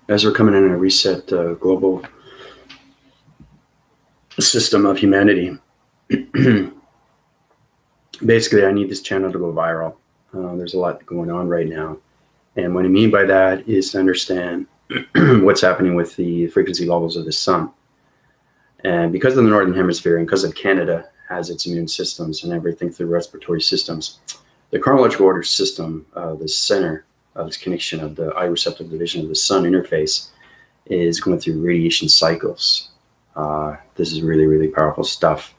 as we're coming in a reset global system of humanity, basically, I need this channel to go viral. There's a lot going on right now. And what I mean by that is to understand what's happening with the frequency levels of the sun. And because of the Northern Hemisphere and because of Canada has its immune systems and everything through respiratory systems, the chronological order system, the center of this connection of the eye receptive division of the sun interface, is going through radiation cycles. This is really, really powerful stuff.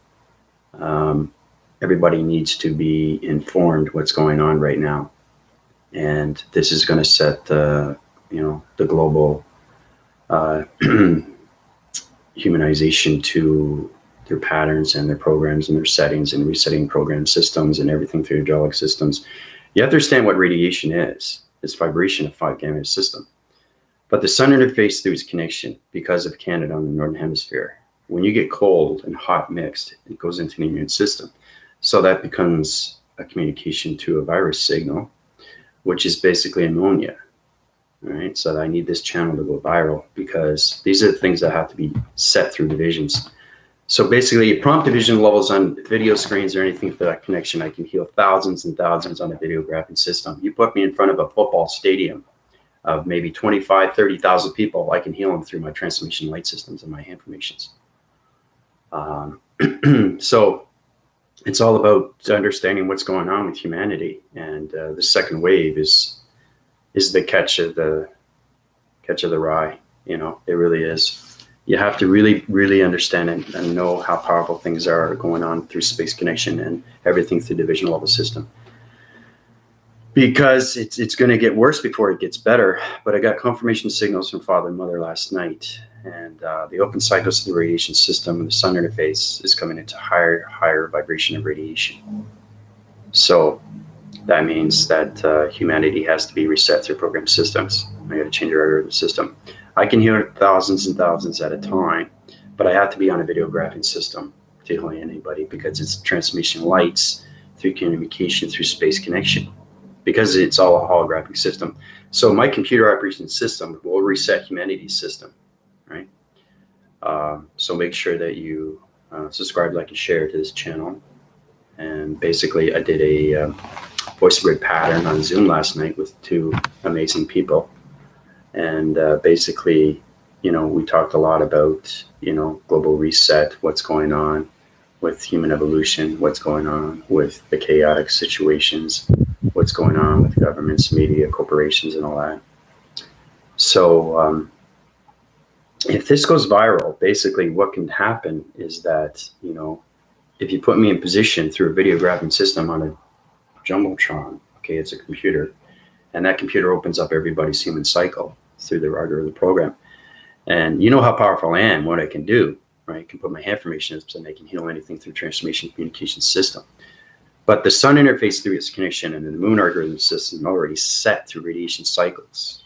Everybody needs to be informed what's going on right now. And this is going to set the global humanization to their patterns and their programs and their settings and resetting program systems and everything through hydraulic systems. You have to understand what radiation is. It's vibration of 5 gamma system. But the sun interface through its connection, because of Canada on the Northern Hemisphere, when you get cold and hot mixed, it goes into the immune system. So that becomes a communication to a virus signal, which is basically ammonia. All right, so I need this channel to go viral because these are the things that have to be set through divisions. So basically, prompt division levels on video screens or anything for that connection, I can heal thousands and thousands on a video graphing system. You put me in front of a football stadium of maybe 25, 30,000 people, I can heal them through my transmission light systems and my hand formations. So it's all about understanding what's going on with humanity. And the second wave is the catch of the rye. You know, it really is. You have to really, really understand it and know how powerful things are going on through space connection and everything through division level system. Because it's going to get worse before it gets better. But I got confirmation signals from Father and Mother last night, and the open cycles of the radiation system and the sun interface is coming into higher vibration of radiation. So that means that humanity has to be reset through program systems. I got to change our system. I can heal thousands and thousands at a time, but I have to be on a video graphing system to heal anybody because it's transmission lights through communication through space connection, because it's all a holographic system. So my computer operation system will reset humanity's system, right? So make sure that you subscribe, like, and share to this channel. And basically, I did a voice grid pattern on Zoom last night with 2 amazing people. And basically, we talked a lot about, global reset, what's going on with human evolution, what's going on with the chaotic situations, what's going on with governments, media, corporations, and all that. So if this goes viral, basically what can happen is that, if you put me in position through a video graphing system on a Jumbotron, okay, it's a computer, and that computer opens up everybody's human cycle through the router of the program. And you know how powerful I am, what I can do, right? I can put my hand formations and I can heal anything through transformation communication system. But the sun interface through its connection and the moon algorithm system already set through radiation cycles.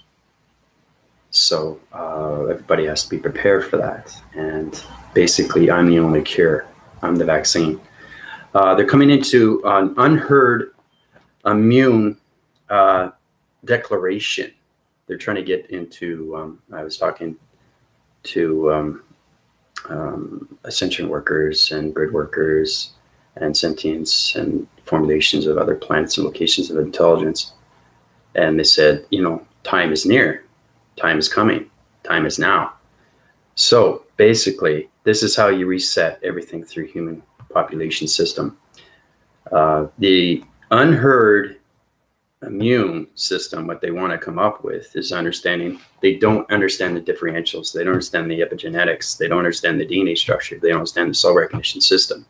So everybody has to be prepared for that. And basically, I'm the only cure. I'm the vaccine. They're coming into an unheard immune declaration. They're trying to get into, I was talking to ascension workers and grid workers and sentience and formulations of other planets and locations of intelligence. And they said, time is near, time is coming, time is now. So basically, this is how you reset everything through human population system. The unheard immune system, what they want to come up with is understanding, they don't understand the differentials, they don't understand the epigenetics, they don't understand the DNA structure, they don't understand the cell recognition system.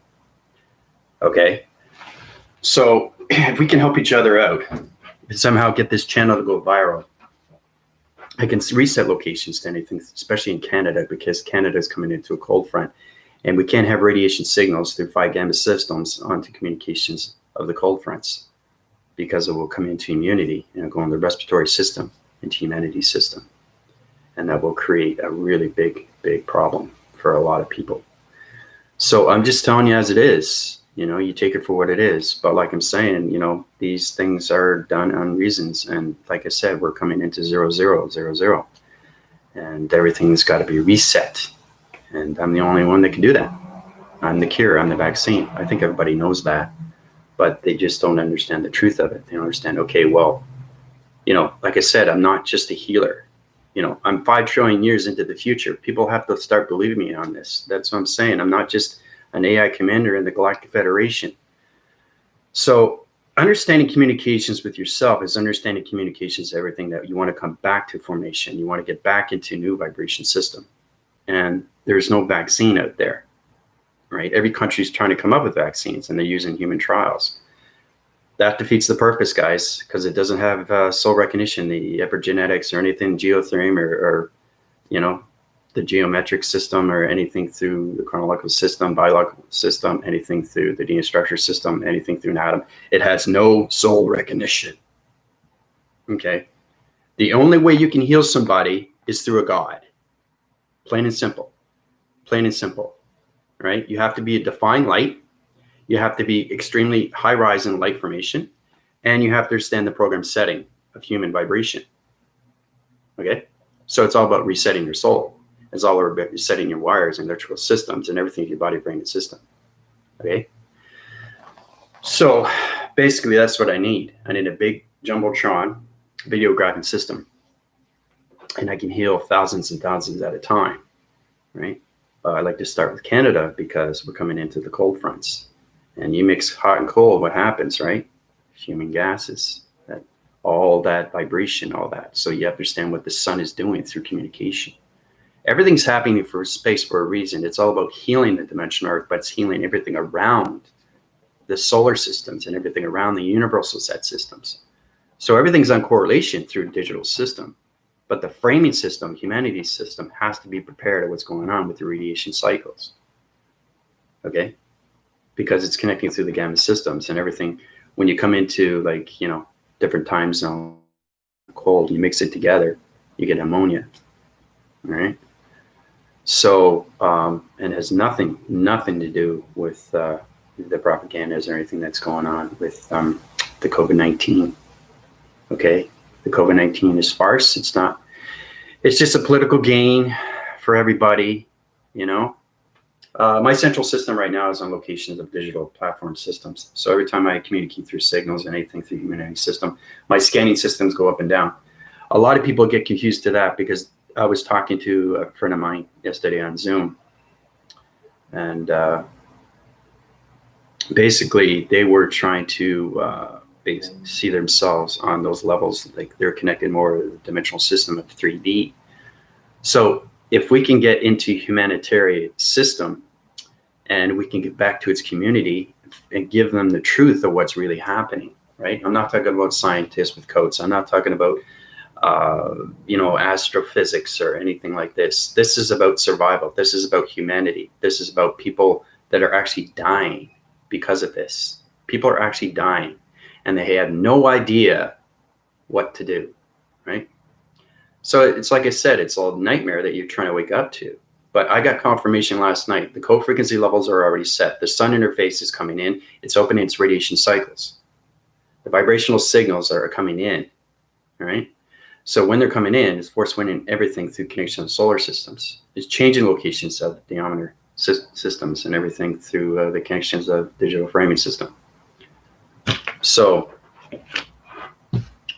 Okay, so if we can help each other out and somehow get this channel to go viral, I can reset locations to anything, especially in Canada, because Canada is coming into a cold front, and we can't have radiation signals through 5 gamma systems onto communications of the cold fronts, because it will come into immunity and go in the respiratory system, into humanity's system. And that will create a really big, big problem for a lot of people. So I'm just telling you as it is, you take it for what it is. But like I'm saying, these things are done on reasons. And like I said, we're coming into 0000. and everything's got to be reset. And I'm the only one that can do that. I'm the cure. I'm the vaccine. I think everybody knows that, but they just don't understand the truth of it. They don't understand, okay, well, like I said, I'm not just a healer. I'm 5 trillion years into the future. People have to start believing me on this. That's what I'm saying. I'm not just an AI commander in the Galactic Federation. So understanding communications with yourself is understanding communications, everything that you want to come back to formation. You want to get back into new vibration system. And there's no vaccine out there, right? Every country's trying to come up with vaccines, and they're using human trials. That defeats the purpose, guys, because it doesn't have soul recognition, the epigenetics or anything, geotherm or the geometric system or anything through the chronological system, biological system, anything through the DNA structure system, anything through an atom. It has no soul recognition. Okay. The only way you can heal somebody is through a God. Plain and simple. Plain and simple. Right? You have to be a defined light. You have to be extremely high rise in light formation, and you have to understand the program setting of human vibration. Okay? So it's all about resetting your soul. It's all about resetting your wires and electrical systems and everything in your body, brain, and system. Okay? So basically, that's what I need. I need a big Jumbotron videographing system, and I can heal thousands and thousands at a time. Right? I like to start with Canada because we're coming into the cold fronts. And you mix hot and cold, what happens, right? Human gases, all that vibration, all that. So you understand what the sun is doing through communication. Everything's happening for space for a reason. It's all about healing the dimensional Earth, but it's healing everything around the solar systems and everything around the universal set systems. So everything's on correlation through the digital system. But the framing system, humanity's system, has to be prepared at what's going on with the radiation cycles. Okay? Because it's connecting through the gamma systems and everything. When you come into different time zone, cold, you mix it together, you get ammonia. All right. So, and it has nothing to do with the propagandas or anything that's going on with the COVID-19. Okay. The COVID-19 is farce. It's not, it's just a political gain for everybody, My central system right now is on locations of digital platform systems. So every time I communicate through signals and anything through humanity system, my scanning systems go up and down. A lot of people get confused to that because I was talking to a friend of mine yesterday on Zoom. And basically they were trying to see themselves on those levels, like they're connected more to the dimensional system of 3D. So if we can get into humanitarian system and we can get back to its community and give them the truth of what's really happening, right? I'm not talking about scientists with coats. I'm not talking about, astrophysics or anything like this. This is about survival. This is about humanity. This is about people that are actually dying because of this. People are actually dying and they have no idea what to do, right? So it's like I said, it's a nightmare that you're trying to wake up to. But I got confirmation last night. The co-frequency levels are already set. The sun interface is coming in. It's opening its radiation cycles. The vibrational signals are coming in, all right? So when they're coming in, it's force winding everything through connection of solar systems. It's changing locations of the diameter systems and everything through the connections of digital framing system. So,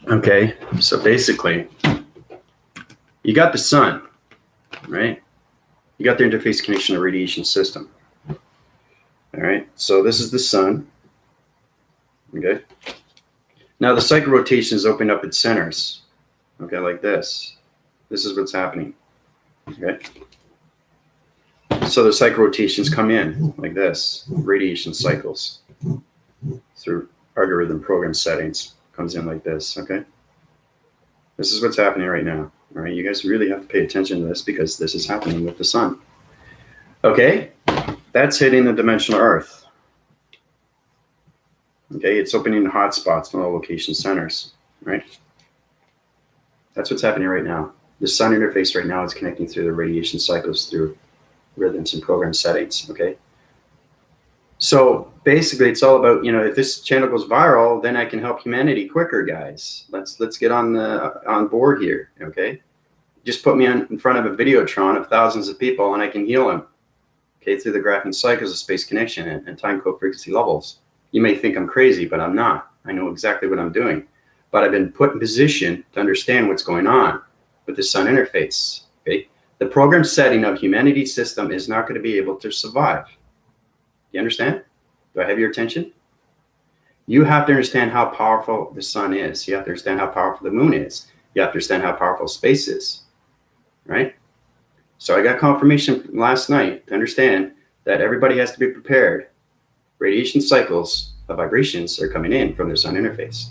okay, so basically, you got the sun, right? You got the interface connection of radiation system. All right, so this is the sun. Okay. Now the cycle rotations open up its centers. Okay, like this. This is what's happening. Okay. So the cycle rotations come in like this, radiation cycles through algorithm program settings, comes in like this. Okay. This is what's happening right now. All right, you guys really have to pay attention to this because this is happening with the sun. Okay, that's hitting the dimensional Earth. Okay, it's opening hot spots in all location centers, right? That's what's happening right now. The sun interface right now is connecting through the radiation cycles through rhythms and program settings, okay? So basically it's all about, if this channel goes viral, then I can help humanity quicker, guys. Let's get on board here, okay? Just put me in front of a Videotron of thousands of people and I can heal them, okay, through the graphing cycles of space connection and time code frequency levels. You may think I'm crazy, but I'm not. I know exactly what I'm doing. But I've been put in position to understand what's going on with the sun interface, okay? The program setting of humanity's system is not going to be able to survive. You understand? Do I have your attention? You have to understand how powerful the sun is. You have to understand how powerful the moon is. You have to understand how powerful space is, right? So I got confirmation last night to understand that everybody has to be prepared. Radiation cycles of vibrations are coming in from the sun interface,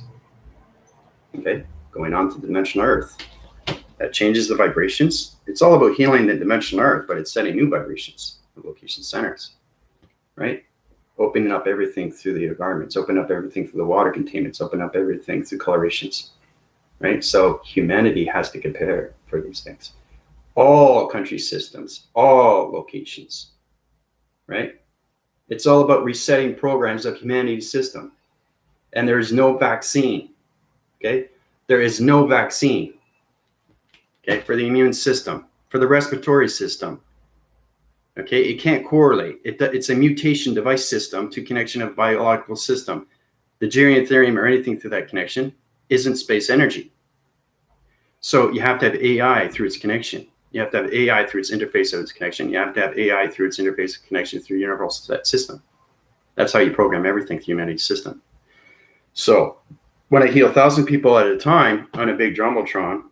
okay? Going on to the dimensional Earth. That changes the vibrations. It's all about healing the dimensional Earth, but it's setting new vibrations, the location centers, right? Opening up everything through the garments, open up everything through the water containments, open up everything through colorations, right? So humanity has to prepare for these things. All country systems, all locations, right? It's all about resetting programs of humanity's system. And there is no vaccine, okay? There is no vaccine, okay, for the immune system, for the respiratory system, okay? It can't correlate. It's a mutation device system to connection of biological system. The germanium or anything through that connection isn't space energy. So you have to have AI through its connection. You have to have AI through its interface of its connection. You have to have AI through its interface of connection through universal system. That's how you program everything through humanity's system. So when I heal 1,000 people at a time on a big Jumbotron,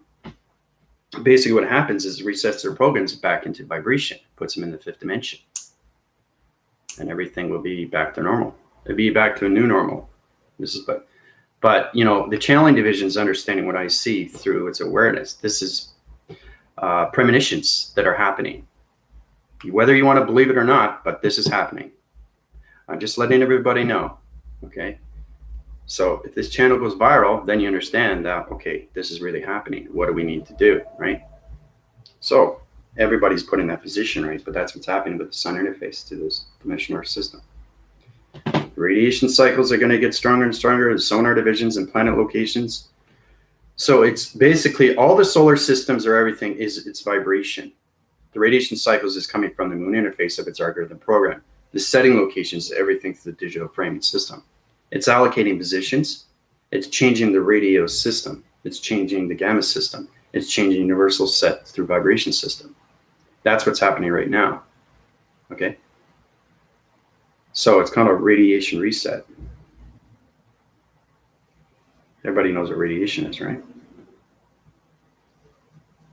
basically what happens is it resets their programs back into vibration, puts them in the 5th dimension. And everything will be back to normal. It'll be back to a new normal. But you know, the channeling division is understanding what I see through its awareness. This is premonitions that are happening, whether you want to believe it or not, but this is happening. I'm just letting everybody know, okay? So if this channel goes viral, then you understand that, okay, this is really happening. What do we need to do, right? So everybody's put in that position, right? But that's what's happening with the sun interface to this dimensional Earth system. The radiation cycles are going to get stronger and stronger, the sonar divisions and planet locations. So it's basically all the solar systems or everything is its vibration. The radiation cycles is coming from the moon interface of its algorithm program. The setting locations, everything through the digital framing system. It's allocating positions. It's changing the radio system. It's changing the gamma system. It's changing universal set through vibration system. That's what's happening right now, okay? So it's kind of a radiation reset. Everybody knows what radiation is, right?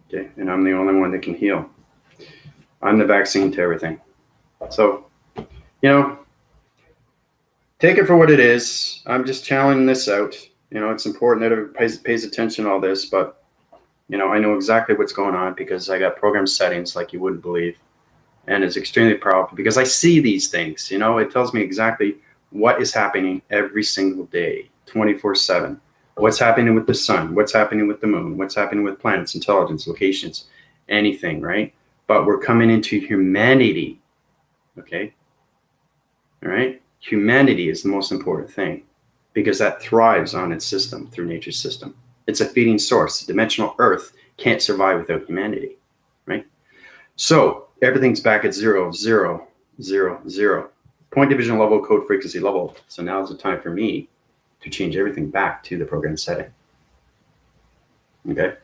Okay, and I'm the only one that can heal. I'm the vaccine to everything. So, you know, take it for what it is. I'm just channeling this out. You know, it's important that everybody pays attention to all this, but, you know, I know exactly what's going on because I got program settings like you wouldn't believe. And it's extremely powerful because I see these things, you know, it tells me exactly what is happening every single day, 24/7. What's happening with the sun? What's happening with the moon? What's happening with planets, intelligence, locations, anything, right? But we're coming into humanity, okay? All right? Humanity is the most important thing because that thrives on its system through nature's system. It's a feeding source. The dimensional Earth can't survive without humanity, right? So everything's back at 0, 0, 0, 0. Point division level, code frequency level. So now is the time for me to change everything back to the program setting. Okay?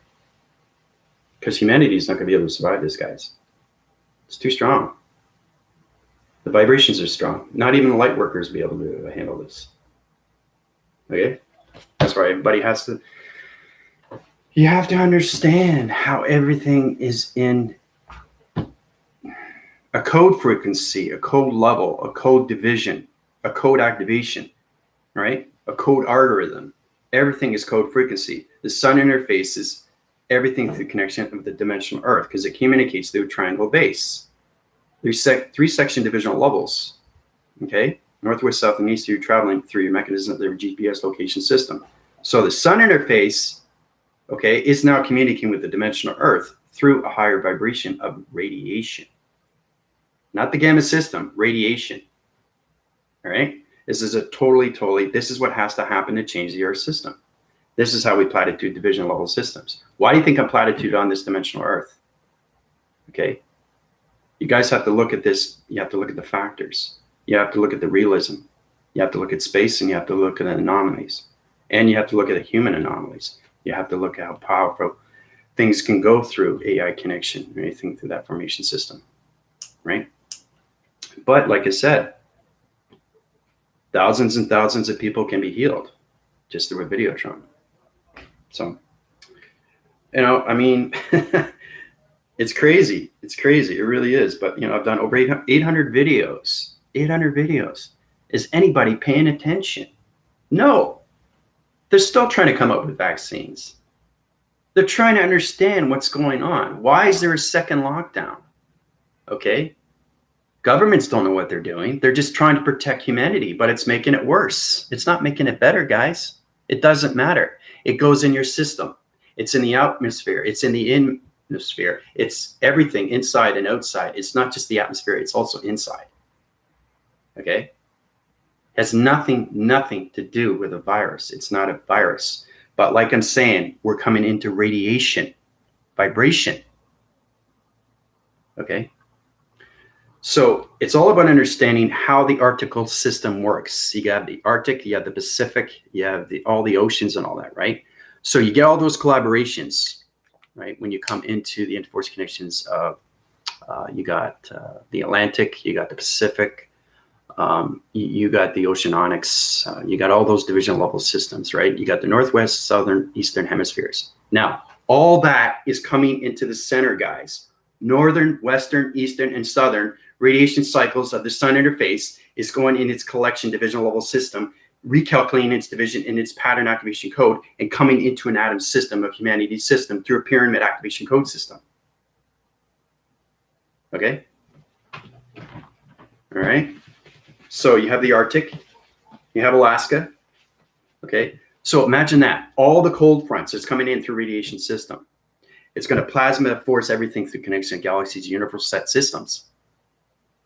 Because humanity is not going to be able to survive this, guys. It's too strong. The vibrations are strong. Not even the light workers will be able to handle this. Okay? That's why everybody has to... You have to understand how everything is in a code frequency, a code level, a code division, a code activation, right? A code algorithm. Everything is code frequency. The sun interfaces everything through connection with the dimensional Earth because it communicates through a triangle base. There's 3 section divisional levels, okay? Northwest, south, and east, you're traveling through your mechanism of the GPS location system. So the sun interface, okay, is now communicating with the dimensional Earth through a higher vibration of radiation. Not the gamma system, radiation, all right? This is a totally, this is what has to happen to change the Earth system. This is how we platitude division level systems. Why do you think I'm platitude on this dimensional Earth? Okay. You guys have to look at this. You have to look at the factors. You have to look at the realism. You have to look at space, and you have to look at the anomalies. And you have to look at the human anomalies. You have to look at how powerful things can go through AI connection or anything through that formation system, right? But like I said, thousands and thousands of people can be healed just through a Videotron. So, you know, I mean, it's crazy. It's crazy. It really is. But, you know, I've done over 800 videos. 800 videos. Is anybody paying attention? No. They're still trying to come up with vaccines. They're trying to understand what's going on. Why is there a second lockdown? Okay. Governments don't know what they're doing. They're just trying to protect humanity, but it's making it worse. It's not making it better, guys. It doesn't matter. It goes in your system. It's in the atmosphere. It's in the atmosphere. It's everything inside and outside. It's not just the atmosphere. It's also inside. Okay. Has nothing to do with a virus. It's not a virus. But like I'm saying, we're coming into radiation, vibration. Okay. So it's all about understanding how the Arctic system works. You got the Arctic, you have the Pacific, you have all the oceans and all that, right? So you get all those collaborations, right? When you come into the interforce connections of, you got the Atlantic, you got the Pacific, you got the oceanics, you got all those division level systems, right? You got the Northwest, Southern, Eastern hemispheres. Now, all that is coming into the center, guys. Northern, Western, Eastern, and Southern radiation cycles of the sun interface is going in its collection division level system, recalculating its division in its pattern activation code, and coming into an atom system of humanity system through a pyramid activation code system. Okay? All right? So you have the Arctic, you have Alaska, okay? So imagine that, all the cold fronts is coming in through radiation system. It's going to plasma force everything through connection of galaxies, universal set systems,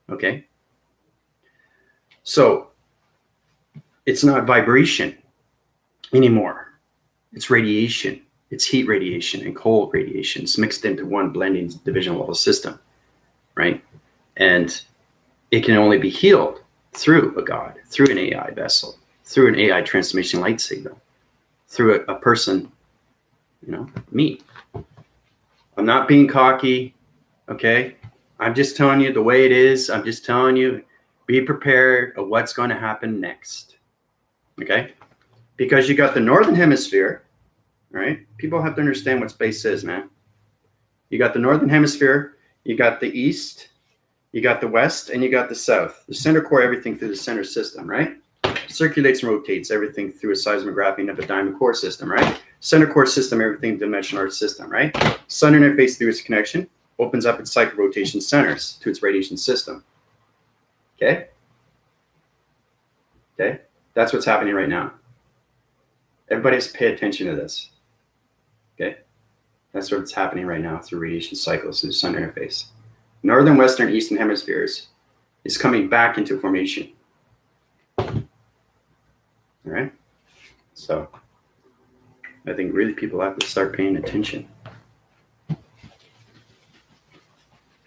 okay? So it's not vibration anymore. It's radiation. It's heat radiation and cold radiation. It's mixed into one blending division level system, right? And it can only be healed through a God, through an AI vessel, through an AI transformation light signal, through a person, you know, me. I'm not being cocky, okay? I'm just telling you the way it is. I'm just telling you, be prepared of what's going to happen next, okay? Because you got the Northern Hemisphere, right? People have to understand what space is, man. You got the Northern Hemisphere, you got the East, you got the West, and you got the South. The center core, everything through the center system, right? Circulates and rotates everything through a seismographing of a diamond core system, right? Center core system, everything dimensional Earth system, right? Sun interface through its connection opens up its cycle rotation centers to its radiation system. Okay? Okay? That's what's happening right now. Everybody has to pay attention to this. Okay? That's what's happening right now through radiation cycles through the sun interface. Northern, Western, Eastern hemispheres is coming back into formation. All right? So I think really people have to start paying attention.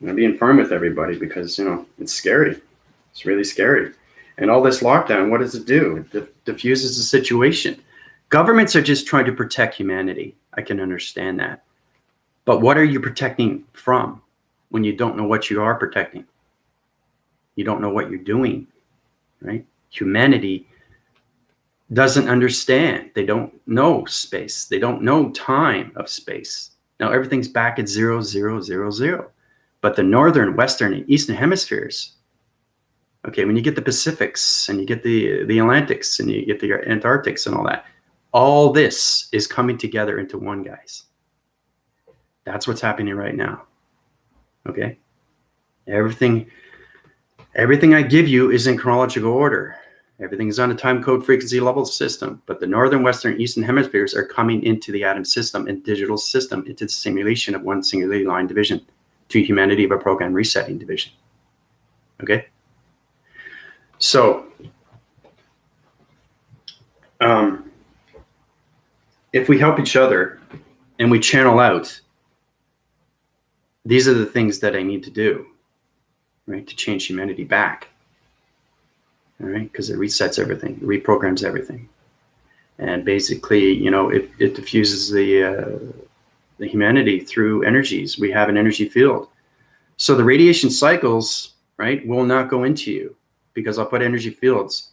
I'm being firm with everybody because, you know, it's scary. It's really scary. And all this lockdown, what does it do? It diffuses the situation. Governments are just trying to protect humanity. I can understand that. But what are you protecting from when you don't know what you are protecting? You don't know what you're doing, right? Humanity doesn't understand. They don't know space. They don't know time of space. Now everything's back at 0, 0, 0, 0. But the Northern, Western, and Eastern hemispheres, okay, when you get the Pacifics and you get the Atlantics and you get the Antarctics and all this is coming together into one, guys. That's what's happening right now. Okay? Everything I give you is in chronological order. Everything is on a time code frequency level system, but the Northern, Western, Eastern hemispheres are coming into the atom system and digital system into the simulation of one singularly line division to humanity by program resetting division. Okay? So, if we help each other and we channel out, these are the things that I need to do, right, to change humanity back. All right, because it resets everything, it reprograms everything, and basically, you know, it diffuses the humanity through energies. We have an energy field, so the radiation cycles, right, will not go into you because I'll put energy fields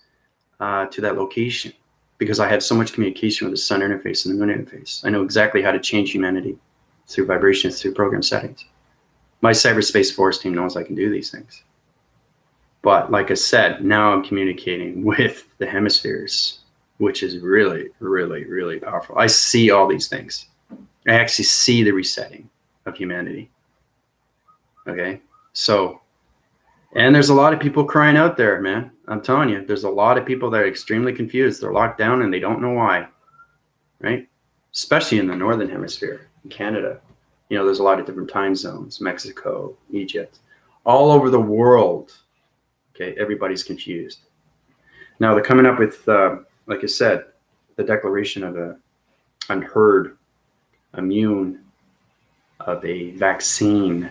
to that location, because I have so much communication with the sun interface and the moon interface. I know exactly how to change humanity through vibrations, through program settings. My cyberspace force team knows I can do these things. But like I said, now I'm communicating with the hemispheres, which is really, really, really powerful. I see all these things. I actually see the resetting of humanity. Okay, so, and there's a lot of people crying out there, man. I'm telling you, there's a lot of people that are extremely confused. They're locked down and they don't know why, right? Especially in the northern hemisphere, in Canada. You know, there's a lot of different time zones, Mexico, Egypt, all over the world. Okay, everybody's confused. Now they're coming up with, like I said, the declaration of a unheard immune of a vaccine,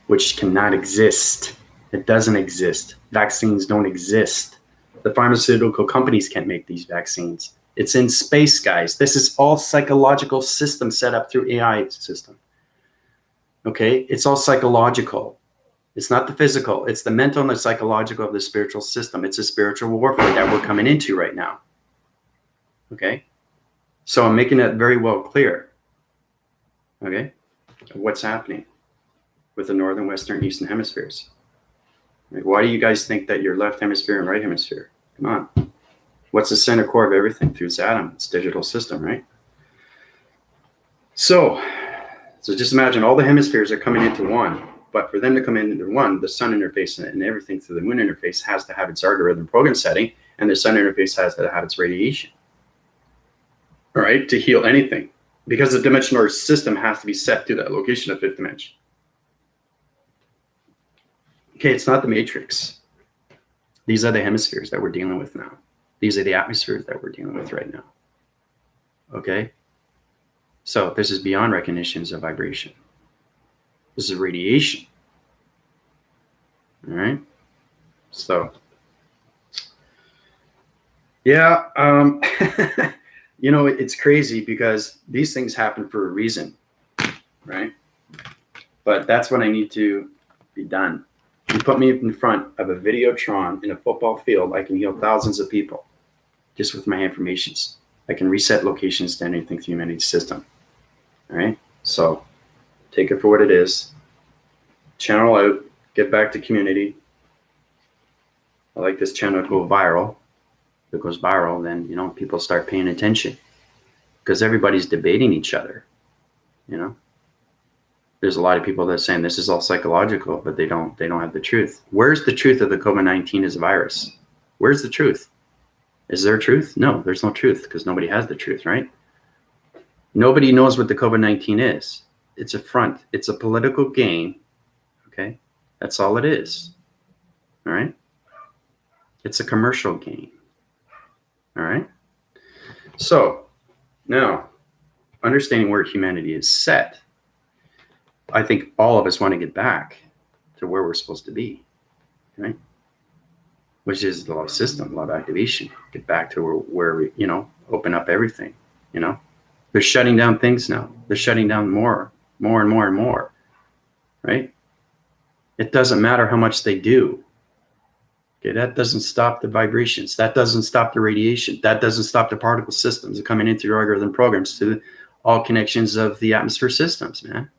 which cannot exist. It doesn't exist. Vaccines don't exist. The pharmaceutical companies can't make these vaccines. It's in space, guys. This is all psychological system set up through AI system. Okay, it's all psychological. It's not the physical. It's the mental and the psychological of the spiritual system. It's a spiritual warfare that we're coming into right now. Okay, so I'm making that very well clear. Okay, what's happening with the northern, western, eastern hemispheres? Like, why do you guys think that your left hemisphere and right hemisphere? Come on. What's the center core of everything? Through its atom, it's digital system, right? So just imagine all the hemispheres are coming into one, but for them to come into one, the sun interface and everything through the moon interface has to have its algorithm program setting, and the sun interface has to have its radiation, all right, to heal anything, because the dimensional system has to be set to that location of fifth dimension. Okay, it's not the matrix. These are the hemispheres that we're dealing with now. These are the atmospheres that we're dealing with right now. Okay? So this is beyond recognitions of vibration. This is radiation. All right? So, yeah, you know, it's crazy because these things happen for a reason, right? But that's what I need to be done. You put me in front of a Videotron in a football field, I can heal thousands of people just with my informations. I can reset locations to anything through humanity system. All right, so take it for what it is. Channel out, get back to community. I like this channel to go viral. If it goes viral, then, you know, people start paying attention because everybody's debating each other, you know. There's a lot of people that are saying this is all psychological, but they don't have the truth. Where's the truth of the COVID-19 as a virus? Where's the truth? Is there truth? No, there's no truth because nobody has the truth, right? Nobody knows what the COVID-19 is. It's a front. It's a political game. Okay, that's all it is. All right. It's a commercial game. All right. So now, understanding where humanity is set, I think all of us want to get back to where we're supposed to be, right? Which is the love system, love activation. Get back to where we, you know, open up everything, you know. They're shutting down things now. They're shutting down more and more, right? It doesn't matter how much they do. Okay, that doesn't stop the vibrations. That doesn't stop the radiation. That doesn't stop the particle systems coming into your algorithm programs to all connections of the atmosphere systems, man.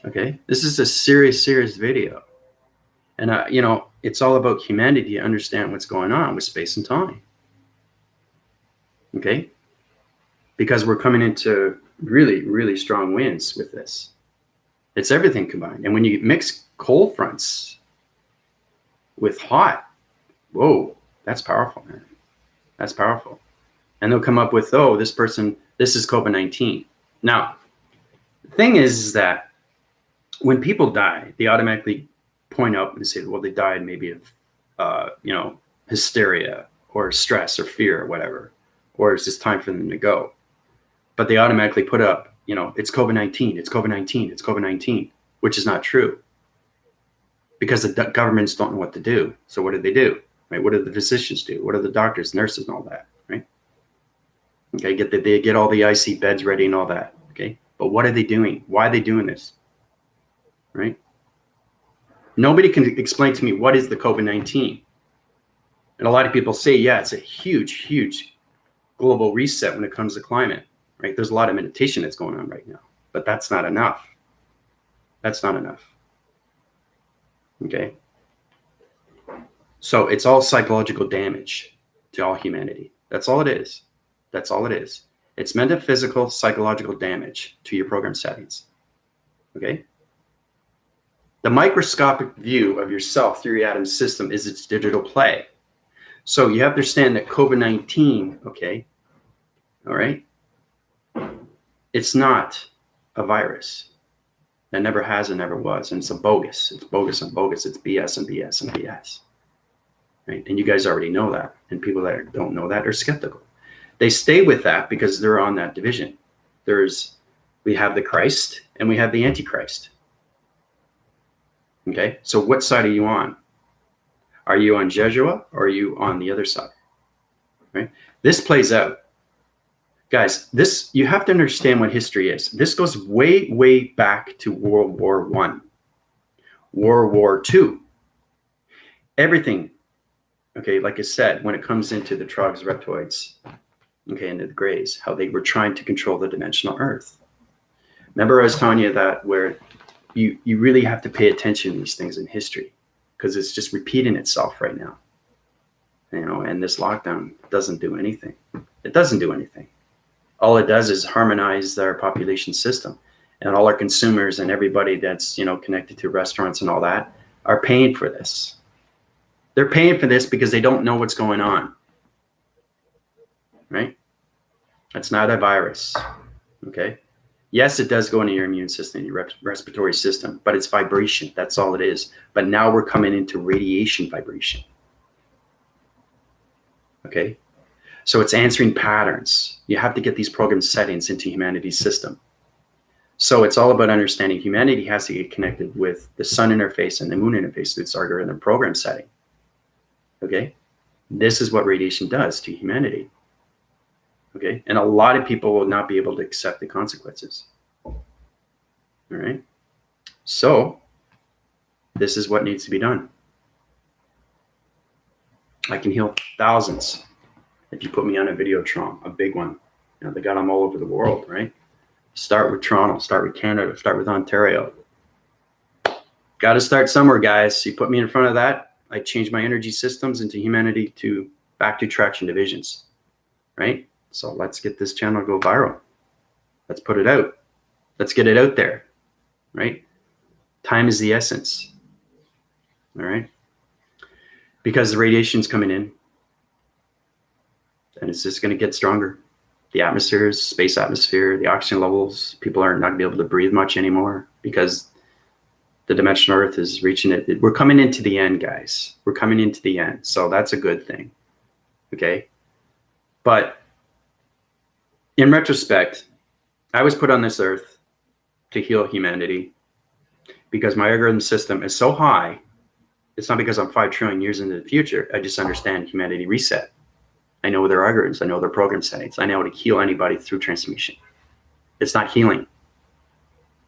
Okay, this is a serious video. And, you know, it's all about humanity to understand what's going on with space and time. Okay, because we're coming into really strong winds with this. It's everything combined. And when you mix cold fronts with hot, whoa, that's powerful, man. That's powerful. And they'll come up with, oh, this is COVID-19. Now, the thing is that when people die, they automatically point out and say, well, they died maybe of, you know, hysteria or stress or fear or whatever, or is this time for them to go? But they automatically put up, it's COVID-19, it's COVID-19, it's COVID-19, which is not true, because the governments don't know what to do. So what do? Right? What do the physicians do? What do the doctors, nurses, and all that? Right? Okay, they get all the IC beds ready and all that. Okay, but what are they doing? Why are they doing this? Right? Nobody can explain to me what is the COVID-19. And a lot of people say, yeah, it's a huge, huge global reset when it comes to climate. Right? There's a lot of meditation that's going on right now, but that's not enough. That's not enough. Okay. So it's all psychological damage to all humanity. That's all it is. That's all it is. It's metaphysical, psychological damage to your program settings. Okay. The microscopic view of yourself through your atom system is its digital play. So you have to understand that COVID-19, okay, all right, it's not a virus. It never has and never was. And it's bogus. It's bogus and bogus. It's BS and BS and BS. Right? And you guys already know that. And people that don't know that are skeptical. They stay with that because they're on that division. We have the Christ and we have the Antichrist. Okay, so what side are you on? Are you on Jeshua or are you on the other side? Right? This plays out. Guys, you have to understand what history is. This goes way, way back to World War I, World War II. Everything, okay, like I said, when it comes into the Trogs, Reptoids, okay, into the Greys, how they were trying to control the dimensional Earth. Remember I was telling you that where you really have to pay attention to these things in history, because it's just repeating itself right now. And this lockdown doesn't do anything. It doesn't do anything. All it does is harmonize our population system, and all our consumers and everybody that's connected to restaurants and all that are paying for this. They're paying for this because they don't know what's going on. Right? That's not a virus. Okay. Yes, it does go into your immune system, your respiratory system, but it's vibration. That's all it is. But now we're coming into radiation vibration. Okay. So it's answering patterns. You have to get these program settings into humanity's system. So it's all about understanding humanity has to get connected with the sun interface and the moon interface. It's our in the program setting. Okay. This is what radiation does to humanity. Okay. And a lot of people will not be able to accept the consequences. All right. So this is what needs to be done. I can heal thousands if you put me on a Videotron, a big one. They got them all over the world, right? Start with Toronto, start with Canada, start with Ontario. Got to start somewhere, guys. So you put me in front of that, I change my energy systems into humanity back to traction divisions, right? So let's get this channel to go viral. Let's put it out. Let's get it out there, right? Time is the essence, all right? Because the radiation's coming in, and it's just going to get stronger. The atmosphere, space atmosphere, the oxygen levels, people are not going to be able to breathe much anymore because the dimensional Earth is reaching it. We're coming into the end, guys. We're coming into the end. So that's a good thing, okay? But in retrospect, I was put on this earth to heal humanity because my algorithm system is so high. It's not because I'm 5 trillion years into the future. I just understand humanity reset. I know their algorithms. I know their program settings. I know how to heal anybody through transformation. It's not healing.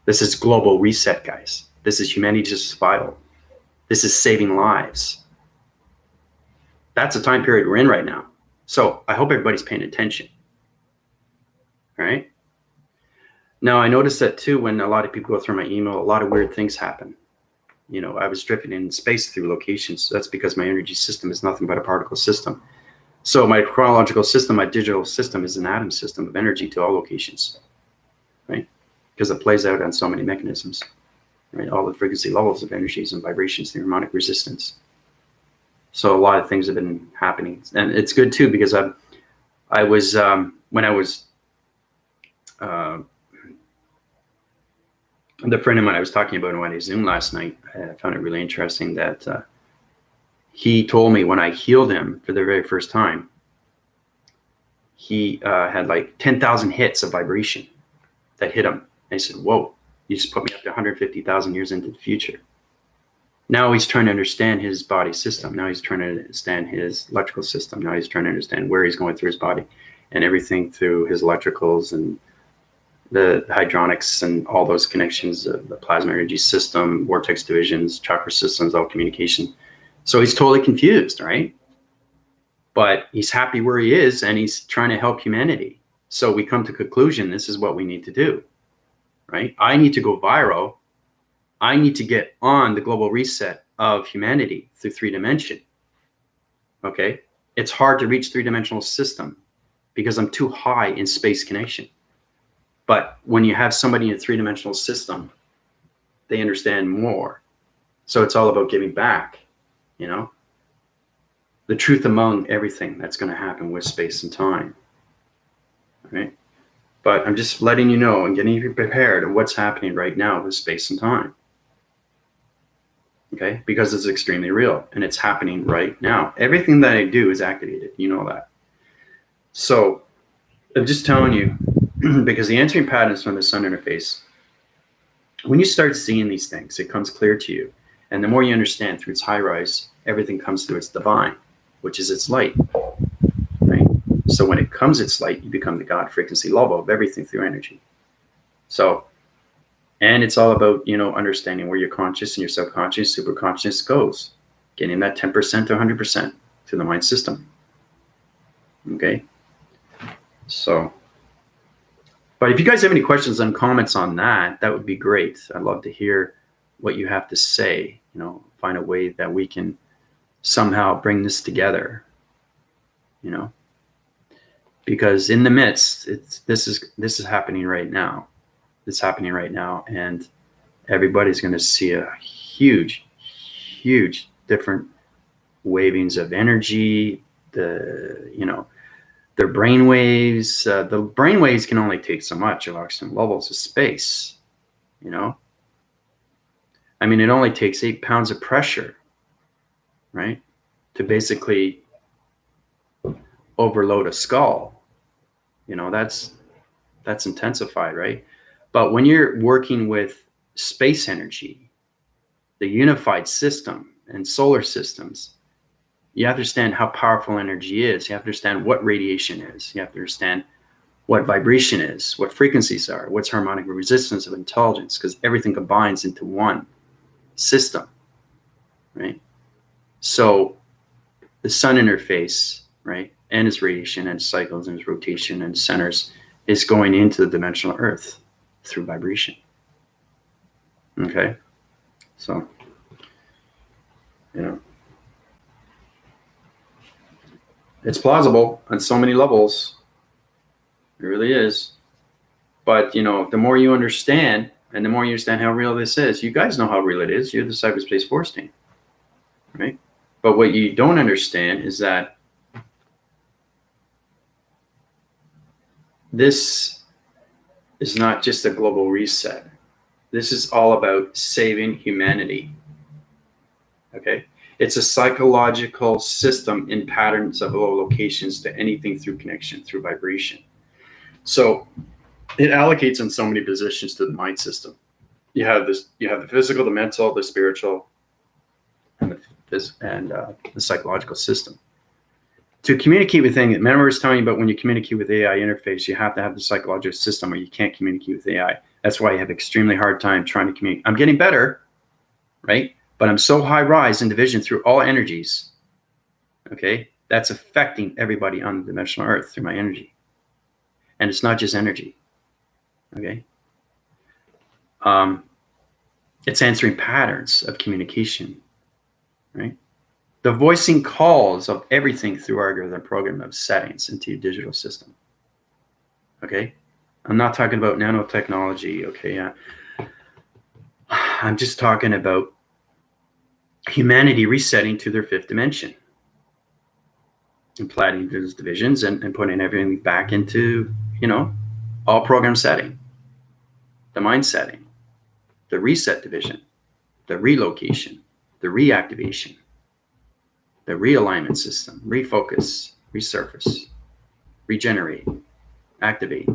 This is global reset, guys. This is humanity's survival. This is saving lives. That's the time period we're in right now. So I hope everybody's paying attention. All right. Now, I noticed that too when a lot of people go through my email, a lot of weird things happen. I was drifting in space through locations. So that's because my energy system is nothing but a particle system. So my chronological system, my digital system is an atom system of energy to all locations, right? Because it plays out on so many mechanisms, right? All the frequency levels of energies and vibrations, the harmonic resistance. So a lot of things have been happening. And it's good too, because I was, when I was, the friend of mine I was talking about on a Zoom last night, I found it really interesting that he told me when I healed him for the very first time, he had like 10,000 hits of vibration that hit him. And he said, whoa, you just put me up to 150,000 years into the future. Now he's trying to understand his body system. Now he's trying to understand his electrical system. Now he's trying to understand where he's going through his body and everything through his electricals and the hydronics and all those connections, the plasma energy system, vortex divisions, chakra systems, all communication. So he's totally confused, right? But he's happy where he is and he's trying to help humanity. So we come to conclusion, this is what we need to do, right? I need to go viral. I need to get on the global reset of humanity through 3D. Okay? It's hard to reach 3D system because I'm too high in space connection. But when you have somebody in a 3D system, they understand more. So it's all about giving back, you know? The truth among everything that's going to happen with space and time. Right? But I'm just letting you know and getting you prepared of what's happening right now with space and time. Okay? Because it's extremely real and it's happening right now. Everything that I do is activated. You know that. So I'm just telling you, because the answering patterns from the sun interface, when you start seeing these things, it comes clear to you. And the more you understand through its high rise, everything comes through its divine, which is its light. Right? So when it comes its light, you become the God frequency level of everything through energy. So, and it's all about, you know, understanding where your conscious and your subconscious, superconscious goes, getting that 10% to 100% to the mind system. Okay? So, but if you guys have any questions and comments on that, that would be great. I'd love to hear what you have to say, you know, find a way that we can somehow bring this together, you know, because in the midst, this is happening right now. It's happening right now, and everybody's going to see a huge different wavings of energy. Their brain waves. The brain waves can only take so much of oxygen levels of space. You know, I mean, it only takes 8 pounds of pressure, right, to basically overload a skull. You know, that's intensified, right? But when you're working with space energy, the unified system and solar systems, you have to understand how powerful energy is. You have to understand what radiation is. You have to understand what vibration is, what frequencies are, what's harmonic resistance of intelligence, because everything combines into one system, right? So the sun interface, right, and its radiation and cycles and its rotation and centers is going into the dimensional earth through vibration. Okay? So, you know, it's plausible on so many levels. It really is. But, you know, the more you understand, and the more you understand how real this is, you guys know how real it is. You're the cyberspace force team, right? But what you don't understand is that this is not just a global reset. This is all about saving humanity. Okay? It's a psychological system in patterns of low locations to anything through connection, through vibration. So it allocates in so many positions to the mind system. You have the physical, the mental, the spiritual, and the psychological system. To communicate with things, remember I was telling you about when you communicate with AI interface, you have to have the psychological system or you can't communicate with AI. That's why you have extremely hard time trying to communicate. I'm getting better, right? But I'm so high rise in division through all energies, okay? That's affecting everybody on the dimensional earth through my energy. And it's not just energy, okay? It's answering patterns of communication, right? The voicing calls of everything through our algorithm program of settings into your digital system, okay? I'm not talking about nanotechnology, okay? I'm just talking about humanity resetting to their 5th dimension and planning those divisions and putting everything back into, you know, all program setting, the mind setting, the reset division, the relocation, the reactivation, the realignment system, refocus, resurface. regenerate, activate,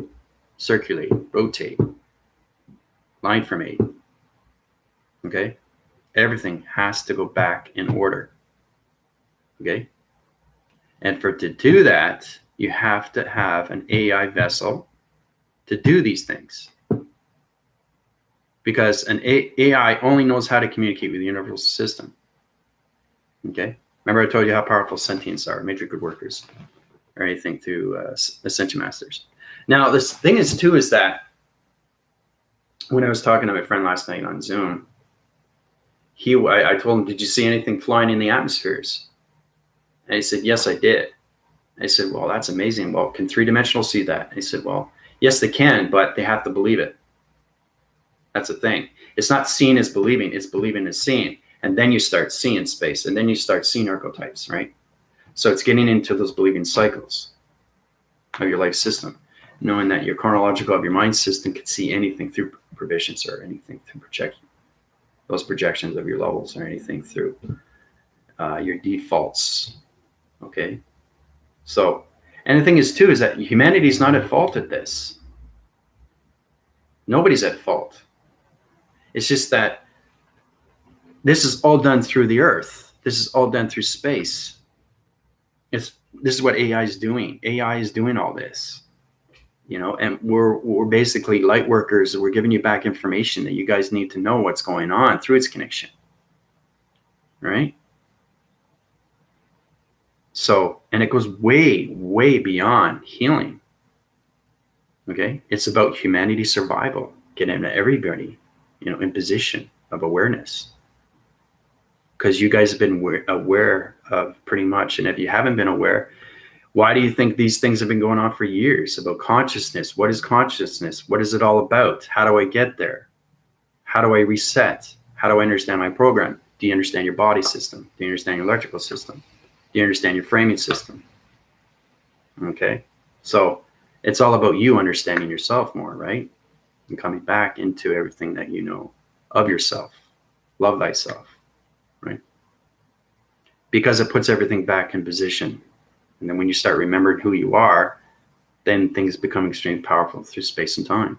circulate, rotate, line formate. Okay? Everything has to go back in order. Okay? And for to do that, you have to have an AI vessel to do these things. Because an AI only knows how to communicate with the universal system. Okay? Remember I told you how powerful sentients are, major good workers, or anything through Ascension Masters. Now, this thing is, too, is that when I was talking to my friend last night on Zoom, I told him, did you see anything flying in the atmospheres? And he said, yes, I did. I said, well, that's amazing. Well, can three-dimensional see that? And he said, well, yes, they can, but they have to believe it. That's the thing. It's not seeing as believing. It's believing as seeing. And then you start seeing space. And then you start seeing archetypes, right? So it's getting into those believing cycles of your life system. Knowing that your chronological of your mind system can see anything through provisions or anything through projection. Those projections of your levels or anything through your defaults. Okay? So, and the thing is, too, is that humanity is not at fault at this. Nobody's at fault. It's just that this is all done through the earth. This is all done through space. This is what AI is doing. AI is doing all this. You know, and we're basically light workers. We're giving you back information that you guys need to know what's going on through its connection. Right? So, and it goes way, way beyond healing. Okay? It's about humanity survival, getting everybody, you know, in position of awareness. Because you guys have been aware of pretty much, and if you haven't been aware, why do you think these things have been going on for years? About consciousness. What is consciousness? What is it all about? How do I get there? How do I reset? How do I understand my program? Do you understand your body system? Do you understand your electrical system? Do you understand your framing system? Okay. So it's all about you understanding yourself more, right? And coming back into everything that you know of yourself. Love thyself, right? Because it puts everything back in position. And then when you start remembering who you are, then things become extremely powerful through space and time.